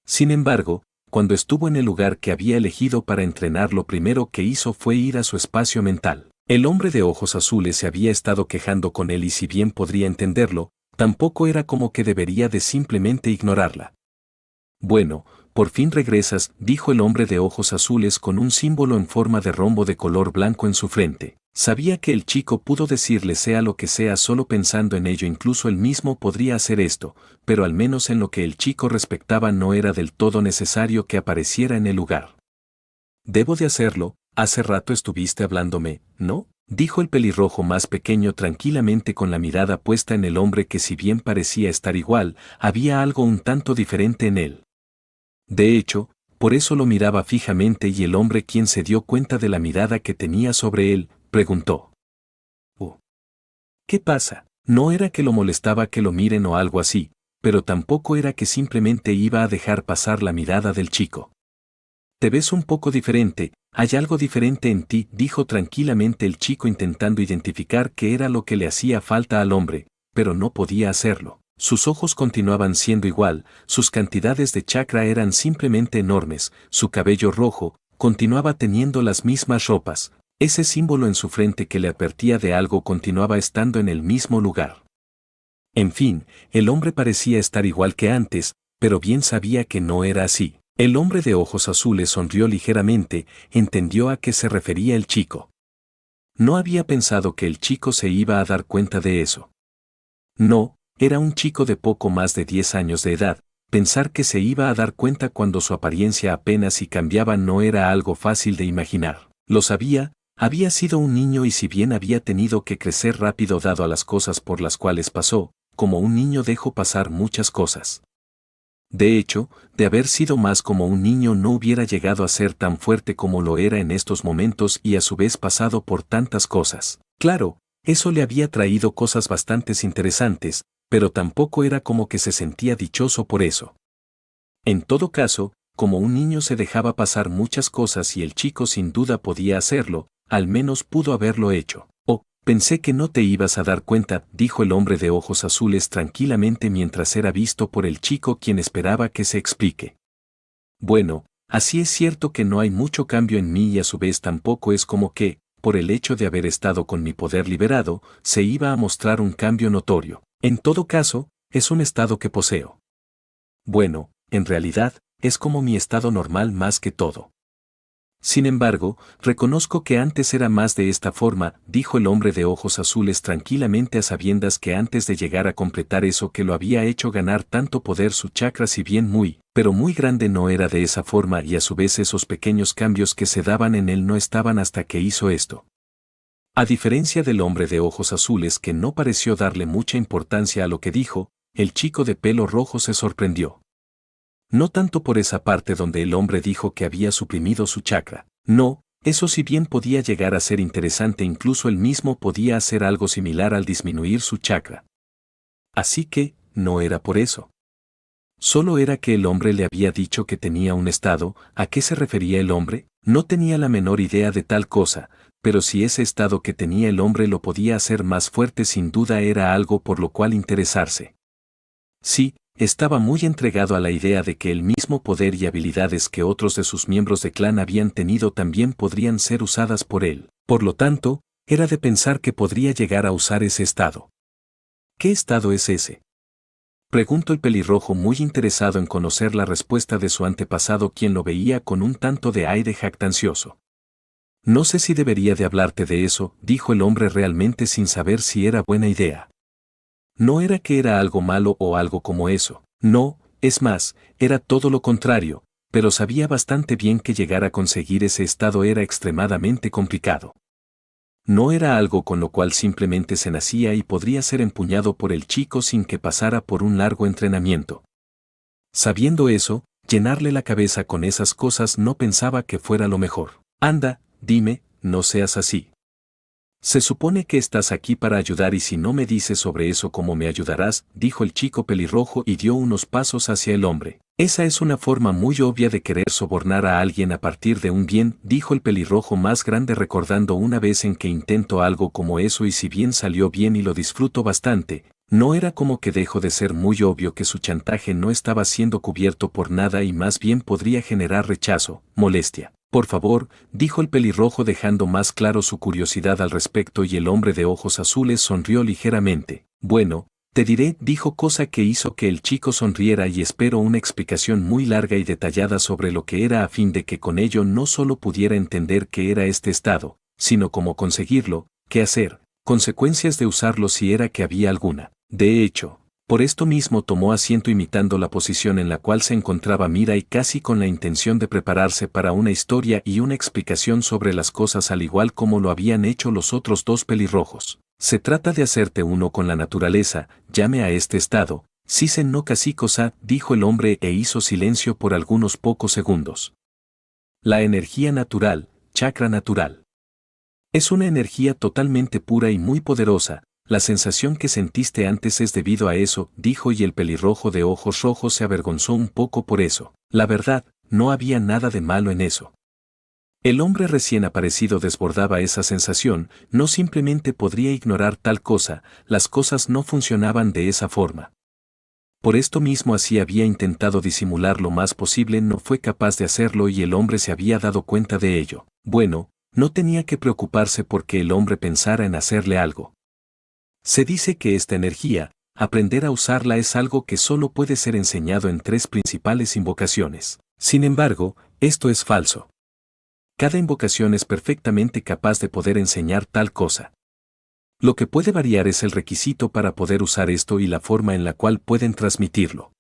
Sin embargo, cuando estuvo en el lugar que había elegido para entrenar lo primero que hizo fue ir a su espacio mental. El hombre de ojos azules se había estado quejando con él y si bien podría entenderlo, tampoco era como que debería de simplemente ignorarla. Bueno, por fin regresas, dijo el hombre de ojos azules con un símbolo en forma de rombo de color blanco en su frente. Sabía que el chico pudo decirle sea lo que sea solo pensando en ello incluso él mismo podría hacer esto, pero al menos en lo que el chico respectaba no era del todo necesario que apareciera en el lugar. Debo de hacerlo, hace rato estuviste hablándome, ¿no? Dijo el pelirrojo más pequeño tranquilamente con la mirada puesta en el hombre que si bien parecía estar igual, había algo un tanto diferente en él. De hecho, por eso lo miraba fijamente y el hombre quien se dio cuenta de la mirada que tenía sobre él, preguntó. ¿Qué pasa? No era que lo molestaba que lo miren o algo así, pero tampoco era que simplemente iba a dejar pasar la mirada del chico. Te ves un poco diferente, hay algo diferente en ti, dijo tranquilamente el chico intentando identificar qué era lo que le hacía falta al hombre, pero no podía hacerlo. Sus ojos continuaban siendo igual, sus cantidades de chakra eran simplemente enormes, su cabello rojo, continuaba teniendo las mismas ropas, ese símbolo en su frente que le advertía de algo continuaba estando en el mismo lugar. En fin, el hombre parecía estar igual que antes, pero bien sabía que no era así. El hombre de ojos azules sonrió ligeramente, entendió a qué se refería el chico. No había pensado que el chico se iba a dar cuenta de eso. No, era un chico de poco más de 10 años de edad, pensar que se iba a dar cuenta cuando su apariencia apenas si cambiaba no era algo fácil de imaginar. Lo sabía, había sido un niño y si bien había tenido que crecer rápido dado a las cosas por las cuales pasó, como un niño dejó pasar muchas cosas. De hecho, de haber sido más como un niño no hubiera llegado a ser tan fuerte como lo era en estos momentos y a su vez pasado por tantas cosas. Claro, eso le había traído cosas bastante interesantes, pero tampoco era como que se sentía dichoso por eso. En todo caso, como un niño se dejaba pasar muchas cosas y el chico sin duda podía hacerlo, al menos pudo haberlo hecho. Oh, pensé que no te ibas a dar cuenta, dijo el hombre de ojos azules tranquilamente mientras era visto por el chico quien esperaba que se explique. Bueno, así es cierto que no hay mucho cambio en mí y a su vez tampoco es como que, por el hecho de haber estado con mi poder liberado, se iba a mostrar un cambio notorio. En todo caso, es un estado que poseo. Bueno, en realidad, es como mi estado normal más que todo. Sin embargo, reconozco que antes era más de esta forma, dijo el hombre de ojos azules tranquilamente a sabiendas que antes de llegar a completar eso que lo había hecho ganar tanto poder su chakra si bien muy, pero muy grande no era de esa forma y a su vez esos pequeños cambios que se daban en él no estaban hasta que hizo esto. A diferencia del hombre de ojos azules que no pareció darle mucha importancia a lo que dijo, el chico de pelo rojo se sorprendió. No tanto por esa parte donde el hombre dijo que había suprimido su chakra. No, eso si bien podía llegar a ser interesante incluso él mismo podía hacer algo similar al disminuir su chakra. Así que, no era por eso. Solo era que el hombre le había dicho que tenía un estado. ¿A qué se refería el hombre? No tenía la menor idea de tal cosa, pero si ese estado que tenía el hombre lo podía hacer más fuerte sin duda era algo por lo cual interesarse. Sí, estaba muy entregado a la idea de que el mismo poder y habilidades que otros de sus miembros de clan habían tenido también podrían ser usadas por él. Por lo tanto, era de pensar que podría llegar a usar ese estado. ¿Qué estado es ese? Preguntó el pelirrojo muy interesado en conocer la respuesta de su antepasado quien lo veía con un tanto de aire jactancioso. No sé si debería de hablarte de eso, dijo el hombre realmente sin saber si era buena idea. No era que era algo malo o algo como eso, no, es más, era todo lo contrario, pero sabía bastante bien que llegar a conseguir ese estado era extremadamente complicado. No era algo con lo cual simplemente se nacía y podría ser empuñado por el chico sin que pasara por un largo entrenamiento. Sabiendo eso, llenarle la cabeza con esas cosas no pensaba que fuera lo mejor. Anda, dime, no seas así. Se supone que estás aquí para ayudar y si no me dices sobre eso ¿cómo me ayudarás?, dijo el chico pelirrojo y dio unos pasos hacia el hombre. Esa es una forma muy obvia de querer sobornar a alguien a partir de un bien, dijo el pelirrojo más grande recordando una vez en que intento algo como eso y si bien salió bien y lo disfruto bastante, no era como que dejó de ser muy obvio que su chantaje no estaba siendo cubierto por nada y más bien podría generar rechazo, molestia. Por favor, dijo el pelirrojo dejando más claro su curiosidad al respecto y el hombre de ojos azules sonrió ligeramente. Bueno, te diré, dijo cosa que hizo que el chico sonriera y espero una explicación muy larga y detallada sobre lo que era a fin de que con ello no solo pudiera entender qué era este estado, sino cómo conseguirlo, qué hacer, consecuencias de usarlo si era que había alguna. De hecho, por esto mismo tomó asiento imitando la posición en la cual se encontraba Mira y casi con la intención de prepararse para una historia y una explicación sobre las cosas al igual como lo habían hecho los otros dos pelirrojos. Se trata de hacerte uno con la naturaleza, llame a este estado, Sisen no Kasikosa, dijo el hombre e hizo silencio por algunos pocos segundos. La energía natural, chakra natural. Es una energía totalmente pura y muy poderosa. La sensación que sentiste antes es debido a eso, dijo y el pelirrojo de ojos rojos se avergonzó un poco por eso. La verdad, no había nada de malo en eso. El hombre recién aparecido desbordaba esa sensación, no simplemente podría ignorar tal cosa, las cosas no funcionaban de esa forma. Por esto mismo así había intentado disimular lo más posible, no fue capaz de hacerlo y el hombre se había dado cuenta de ello. Bueno, no tenía que preocuparse porque el hombre pensara en hacerle algo. Se dice que esta energía, aprender a usarla es algo que solo puede ser enseñado en 3 principales invocaciones. Sin embargo, esto es falso. Cada invocación es perfectamente capaz de poder enseñar tal cosa. Lo que puede variar es el requisito para poder usar esto y la forma en la cual pueden transmitirlo.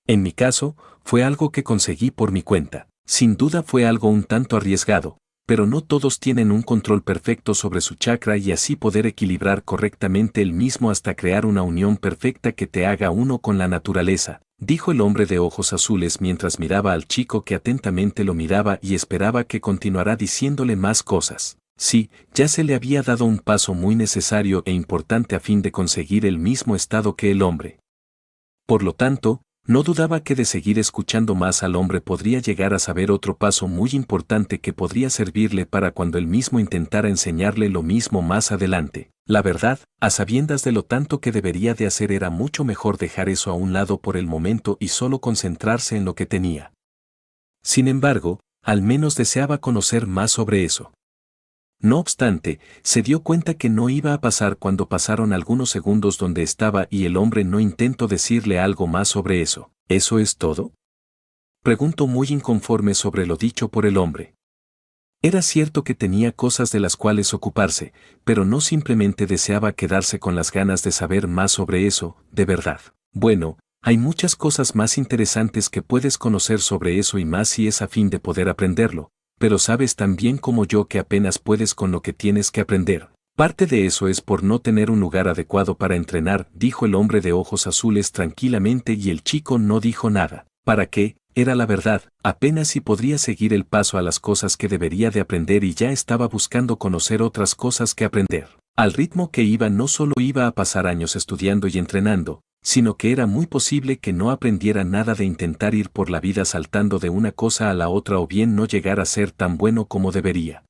En mi caso, fue algo que conseguí por mi cuenta. Sin duda fue algo un tanto arriesgado, pero no todos tienen un control perfecto sobre su chakra y así poder equilibrar correctamente el mismo hasta crear una unión perfecta que te haga uno con la naturaleza, dijo el hombre de ojos azules mientras miraba al chico que atentamente lo miraba y esperaba que continuara diciéndole más cosas. Sí, ya se le había dado un paso muy necesario e importante a fin de conseguir el mismo estado que el hombre. Por lo tanto, no dudaba que de seguir escuchando más al hombre podría llegar a saber otro paso muy importante que podría servirle para cuando él mismo intentara enseñarle lo mismo más adelante. La verdad, a sabiendas de lo tanto que debería de hacer era mucho mejor dejar eso a un lado por el momento y solo concentrarse en lo que tenía. Sin embargo, al menos deseaba conocer más sobre eso. No obstante, se dio cuenta que no iba a pasar cuando pasaron algunos segundos donde estaba y el hombre no intentó decirle algo más sobre eso. ¿Eso es todo? Preguntó muy inconforme sobre lo dicho por el hombre. Era cierto que tenía cosas de las cuales ocuparse, pero no simplemente deseaba quedarse con las ganas de saber más sobre eso, de verdad. Bueno, hay muchas cosas más interesantes que puedes conocer sobre eso y más si es a fin de poder aprenderlo. Pero sabes tan bien como yo que apenas puedes con lo que tienes que aprender. Parte de eso es por no tener un lugar adecuado para entrenar, dijo el hombre de ojos azules tranquilamente y el chico no dijo nada. ¿Para qué? Era la verdad, apenas si podría seguir el paso a las cosas que debería de aprender y ya estaba buscando conocer otras cosas que aprender. Al ritmo que iba no solo iba a pasar años estudiando y entrenando, sino que era muy posible que no aprendiera nada de intentar ir por la vida saltando de una cosa a la otra o bien no llegar a ser tan bueno como debería.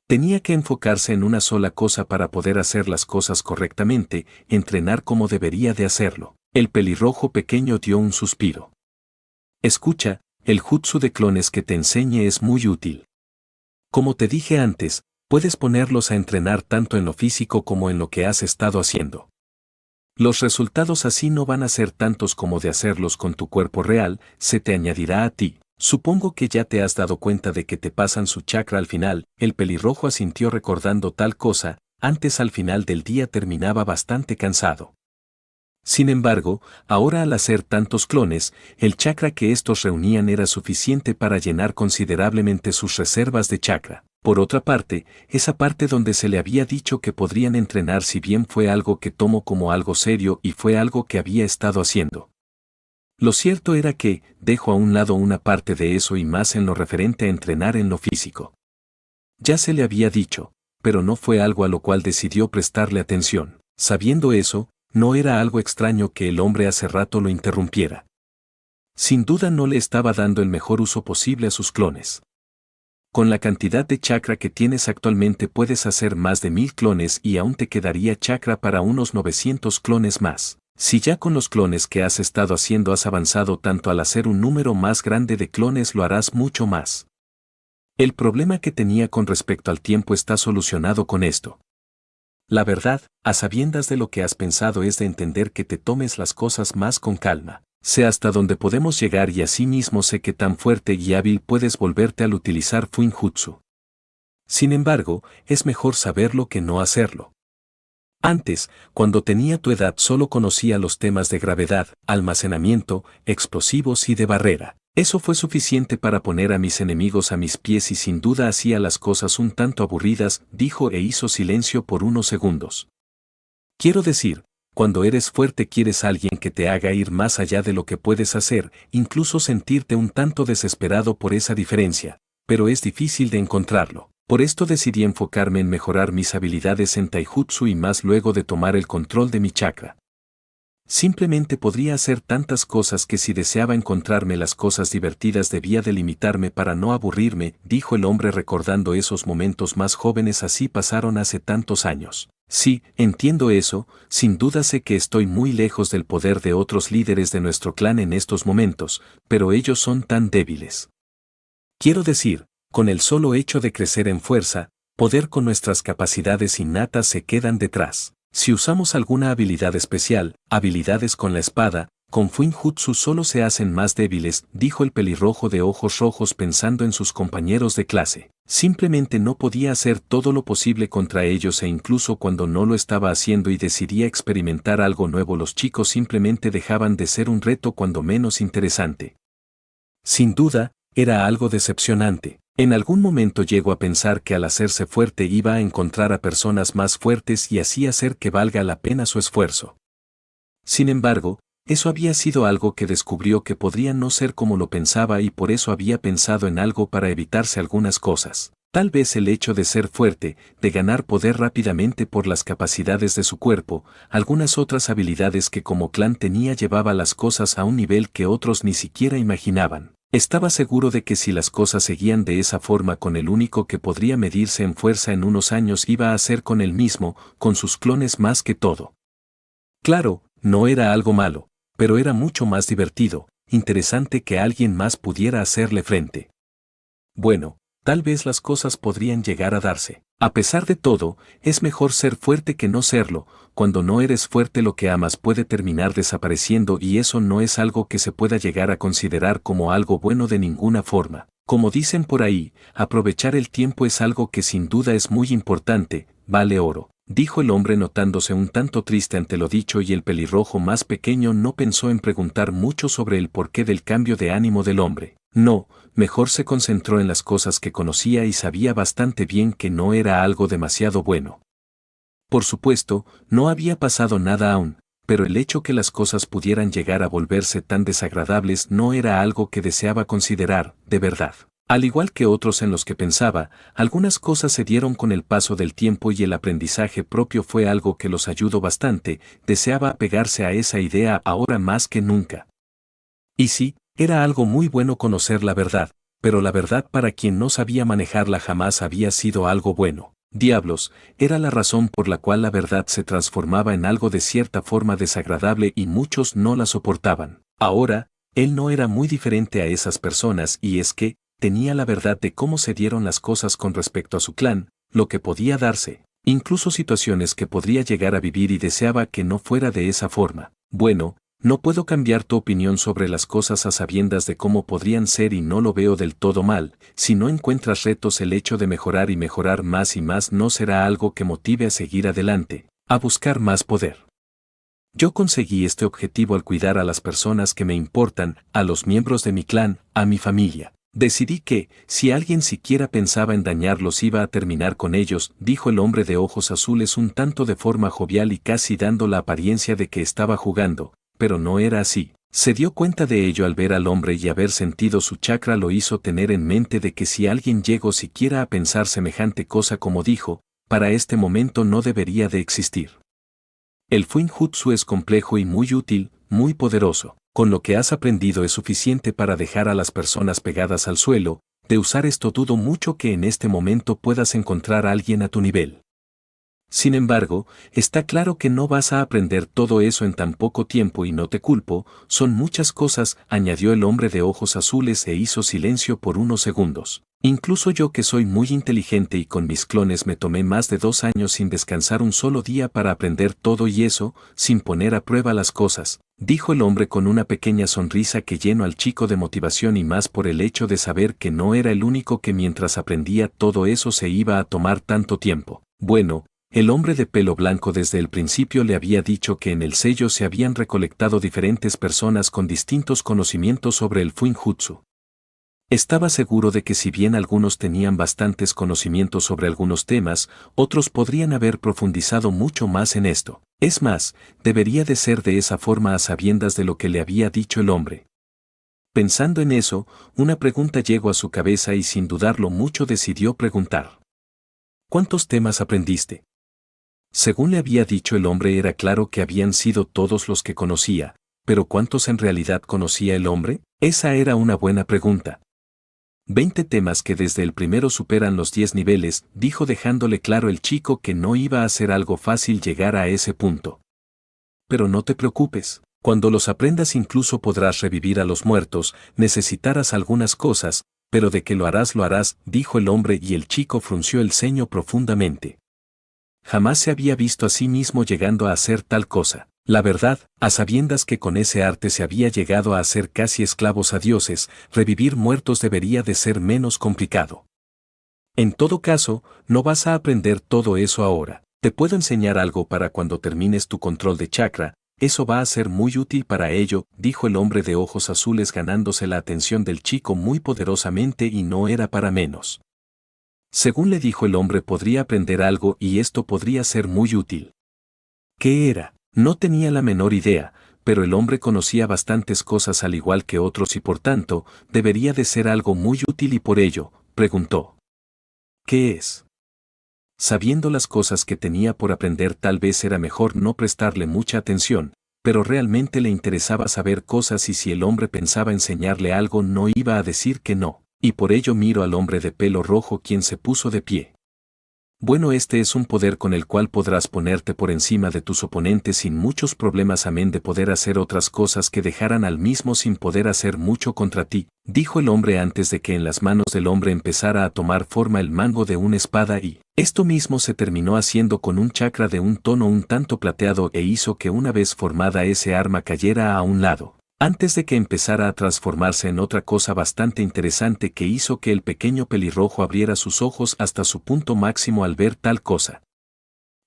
Tenía que enfocarse en una sola cosa para poder hacer las cosas correctamente, entrenar como debería de hacerlo. El pelirrojo pequeño dio un suspiro. Escucha, el jutsu de clones que te enseñe es muy útil. Como te dije antes, puedes ponerlos a entrenar tanto en lo físico como en lo que has estado haciendo. Los resultados así no van a ser tantos como de hacerlos con tu cuerpo real, se te añadirá a ti. Supongo que ya te has dado cuenta de que te pasan su chakra al final, el pelirrojo asintió recordando tal cosa, antes al final del día terminaba bastante cansado. Sin embargo, ahora al hacer tantos clones, el chakra que estos reunían era suficiente para llenar considerablemente sus reservas de chakra. Por otra parte, esa parte donde se le había dicho que podrían entrenar si bien fue algo que tomó como algo serio y fue algo que había estado haciendo. Lo cierto era que, dejó a un lado una parte de eso y más en lo referente a entrenar en lo físico. Ya se le había dicho, pero no fue algo a lo cual decidió prestarle atención. Sabiendo eso, no era algo extraño que el hombre hace rato lo interrumpiera. Sin duda no le estaba dando el mejor uso posible a sus clones. Con la cantidad de chakra que tienes actualmente puedes hacer más de 1000 clones y aún te quedaría chakra para unos 900 clones más. Si ya con los clones que has estado haciendo has avanzado tanto al hacer un número más grande de clones lo harás mucho más. El problema que tenía con respecto al tiempo está solucionado con esto. La verdad, a sabiendas de lo que has pensado es de entender que te tomes las cosas más con calma. Sé hasta dónde podemos llegar y asimismo sé que tan fuerte y hábil puedes volverte al utilizar Fuinjutsu. Sin embargo, es mejor saberlo que no hacerlo. Antes, cuando tenía tu edad solo conocía los temas de gravedad, almacenamiento, explosivos y de barrera. Eso fue suficiente para poner a mis enemigos a mis pies y sin duda hacía las cosas un tanto aburridas, dijo e hizo silencio por unos segundos. Quiero decir, cuando eres fuerte quieres a alguien que te haga ir más allá de lo que puedes hacer, incluso sentirte un tanto desesperado por esa diferencia, pero es difícil de encontrarlo. Por esto decidí enfocarme en mejorar mis habilidades en Taijutsu y más luego de tomar el control de mi chakra. Simplemente podría hacer tantas cosas que si deseaba encontrarme las cosas divertidas debía delimitarme para no aburrirme, dijo el hombre recordando esos momentos más jóvenes así pasaron hace tantos años. Sí, entiendo eso, sin duda sé que estoy muy lejos del poder de otros líderes de nuestro clan en estos momentos, pero ellos son tan débiles. Quiero decir, con el solo hecho de crecer en fuerza, poder con nuestras capacidades innatas se quedan detrás. Si usamos alguna habilidad especial, habilidades con la espada, Con Fuinjutsu solo se hacen más débiles, dijo el pelirrojo de ojos rojos pensando en sus compañeros de clase. Simplemente no podía hacer todo lo posible contra ellos e incluso cuando no lo estaba haciendo y decidía experimentar algo nuevo, los chicos simplemente dejaban de ser un reto cuando menos interesante. Sin duda, era algo decepcionante. En algún momento llegó a pensar que al hacerse fuerte iba a encontrar a personas más fuertes y así hacer que valga la pena su esfuerzo. Sin embargo, eso había sido algo que descubrió que podría no ser como lo pensaba y por eso había pensado en algo para evitarse algunas cosas. Tal vez el hecho de ser fuerte, de ganar poder rápidamente por las capacidades de su cuerpo, algunas otras habilidades que como clan tenía llevaba las cosas a un nivel que otros ni siquiera imaginaban. Estaba seguro de que si las cosas seguían de esa forma con el único que podría medirse en fuerza en unos años iba a ser con él mismo, con sus clones más que todo. Claro, no era algo malo, pero era mucho más divertido, interesante que alguien más pudiera hacerle frente. Bueno, tal vez las cosas podrían llegar a darse. A pesar de todo, es mejor ser fuerte que no serlo. Cuando no eres fuerte lo que amas puede terminar desapareciendo y eso no es algo que se pueda llegar a considerar como algo bueno de ninguna forma. Como dicen por ahí, aprovechar el tiempo es algo que sin duda es muy importante, vale oro, dijo el hombre notándose un tanto triste ante lo dicho y el pelirrojo más pequeño no pensó en preguntar mucho sobre el porqué del cambio de ánimo del hombre. No, mejor se concentró en las cosas que conocía y sabía bastante bien que no era algo demasiado bueno. Por supuesto, no había pasado nada aún, pero el hecho que las cosas pudieran llegar a volverse tan desagradables no era algo que deseaba considerar, de verdad. Al igual que otros en los que pensaba, algunas cosas se dieron con el paso del tiempo y el aprendizaje propio fue algo que los ayudó bastante, deseaba apegarse a esa idea ahora más que nunca. Y sí, era algo muy bueno conocer la verdad, pero la verdad para quien no sabía manejarla jamás había sido algo bueno. Diablos, era la razón por la cual la verdad se transformaba en algo de cierta forma desagradable y muchos no la soportaban. Ahora, él no era muy diferente a esas personas y es que, tenía la verdad de cómo se dieron las cosas con respecto a su clan, lo que podía darse, incluso situaciones que podría llegar a vivir y deseaba que no fuera de esa forma. Bueno, no puedo cambiar tu opinión sobre las cosas a sabiendas de cómo podrían ser y no lo veo del todo mal, si no encuentras retos el hecho de mejorar y mejorar más y más no será algo que motive a seguir adelante, a buscar más poder. Yo conseguí este objetivo al cuidar a las personas que me importan, a los miembros de mi clan, a mi familia. Decidí que, si alguien siquiera pensaba en dañarlos iba a terminar con ellos, dijo el hombre de ojos azules un tanto de forma jovial y casi dando la apariencia de que estaba jugando. Pero no era así. Se dio cuenta de ello al ver al hombre y haber sentido su chakra lo hizo tener en mente de que si alguien llegó siquiera a pensar semejante cosa como dijo, para este momento no debería de existir. El Fuinjutsu es complejo y muy útil, muy poderoso. Con lo que has aprendido es suficiente para dejar a las personas pegadas al suelo, de usar esto dudo mucho que en este momento puedas encontrar a alguien a tu nivel. Sin embargo, está claro que no vas a aprender todo eso en tan poco tiempo y no te culpo, son muchas cosas, añadió el hombre de ojos azules e hizo silencio por unos segundos. Incluso yo que soy muy inteligente y con mis clones me tomé más de 2 años sin descansar un solo día para aprender todo y eso, sin poner a prueba las cosas, dijo el hombre con una pequeña sonrisa que llenó al chico de motivación y más por el hecho de saber que no era el único que mientras aprendía todo eso se iba a tomar tanto tiempo. Bueno, el hombre de pelo blanco desde el principio le había dicho que en el sello se habían recolectado diferentes personas con distintos conocimientos sobre el Fuinjutsu. Estaba seguro de que si bien algunos tenían bastantes conocimientos sobre algunos temas, otros podrían haber profundizado mucho más en esto. Es más, debería de ser de esa forma a sabiendas de lo que le había dicho el hombre. Pensando en eso, una pregunta llegó a su cabeza y sin dudarlo mucho decidió preguntar. ¿Cuántos temas aprendiste? Según le había dicho el hombre era claro que habían sido todos los que conocía, pero ¿cuántos en realidad conocía el hombre? Esa era una buena pregunta. 20 temas que desde el primero superan los 10 niveles, dijo dejándole claro el chico que no iba a ser algo fácil llegar a ese punto. Pero no te preocupes, cuando los aprendas incluso podrás revivir a los muertos, necesitarás algunas cosas, pero de que lo harás, dijo el hombre y el chico frunció el ceño profundamente. Jamás se había visto a sí mismo llegando a hacer tal cosa. La verdad, a sabiendas que con ese arte se había llegado a hacer casi esclavos a dioses, revivir muertos debería de ser menos complicado. En todo caso, no vas a aprender todo eso ahora. Te puedo enseñar algo para cuando termines tu control de chakra, eso va a ser muy útil para ello, dijo el hombre de ojos azules ganándose la atención del chico muy poderosamente y no era para menos. Según le dijo el hombre podría aprender algo y esto podría ser muy útil. ¿Qué era? No tenía la menor idea, pero el hombre conocía bastantes cosas al igual que otros y por tanto, debería de ser algo muy útil y por ello, preguntó. ¿Qué es? Sabiendo las cosas que tenía por aprender tal vez era mejor no prestarle mucha atención, pero realmente le interesaba saber cosas y si el hombre pensaba enseñarle algo no iba a decir que no, y por ello miro al hombre de pelo rojo quien se puso de pie. Bueno, este es un poder con el cual podrás ponerte por encima de tus oponentes sin muchos problemas amén de poder hacer otras cosas que dejaran al mismo sin poder hacer mucho contra ti, dijo el hombre antes de que en las manos del hombre empezara a tomar forma el mango de una espada y, esto mismo se terminó haciendo con un chakra de un tono un tanto plateado e hizo que una vez formada ese arma cayera a un lado, antes de que empezara a transformarse en otra cosa bastante interesante que hizo que el pequeño pelirrojo abriera sus ojos hasta su punto máximo al ver tal cosa.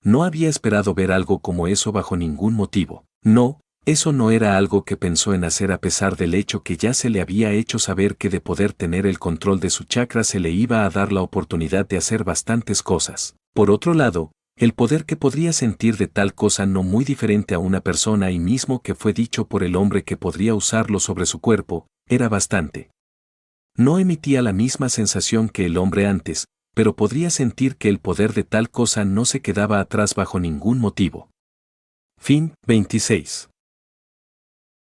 No había esperado ver algo como eso bajo ningún motivo. No, eso no era algo que pensó en hacer a pesar del hecho que ya se le había hecho saber que de poder tener el control de su chakra se le iba a dar la oportunidad de hacer bastantes cosas. Por otro lado, el poder que podría sentir de tal cosa no muy diferente a una persona y mismo que fue dicho por el hombre que podría usarlo sobre su cuerpo, era bastante. No emitía la misma sensación que el hombre antes, pero podría sentir que el poder de tal cosa no se quedaba atrás bajo ningún motivo. Fin 26.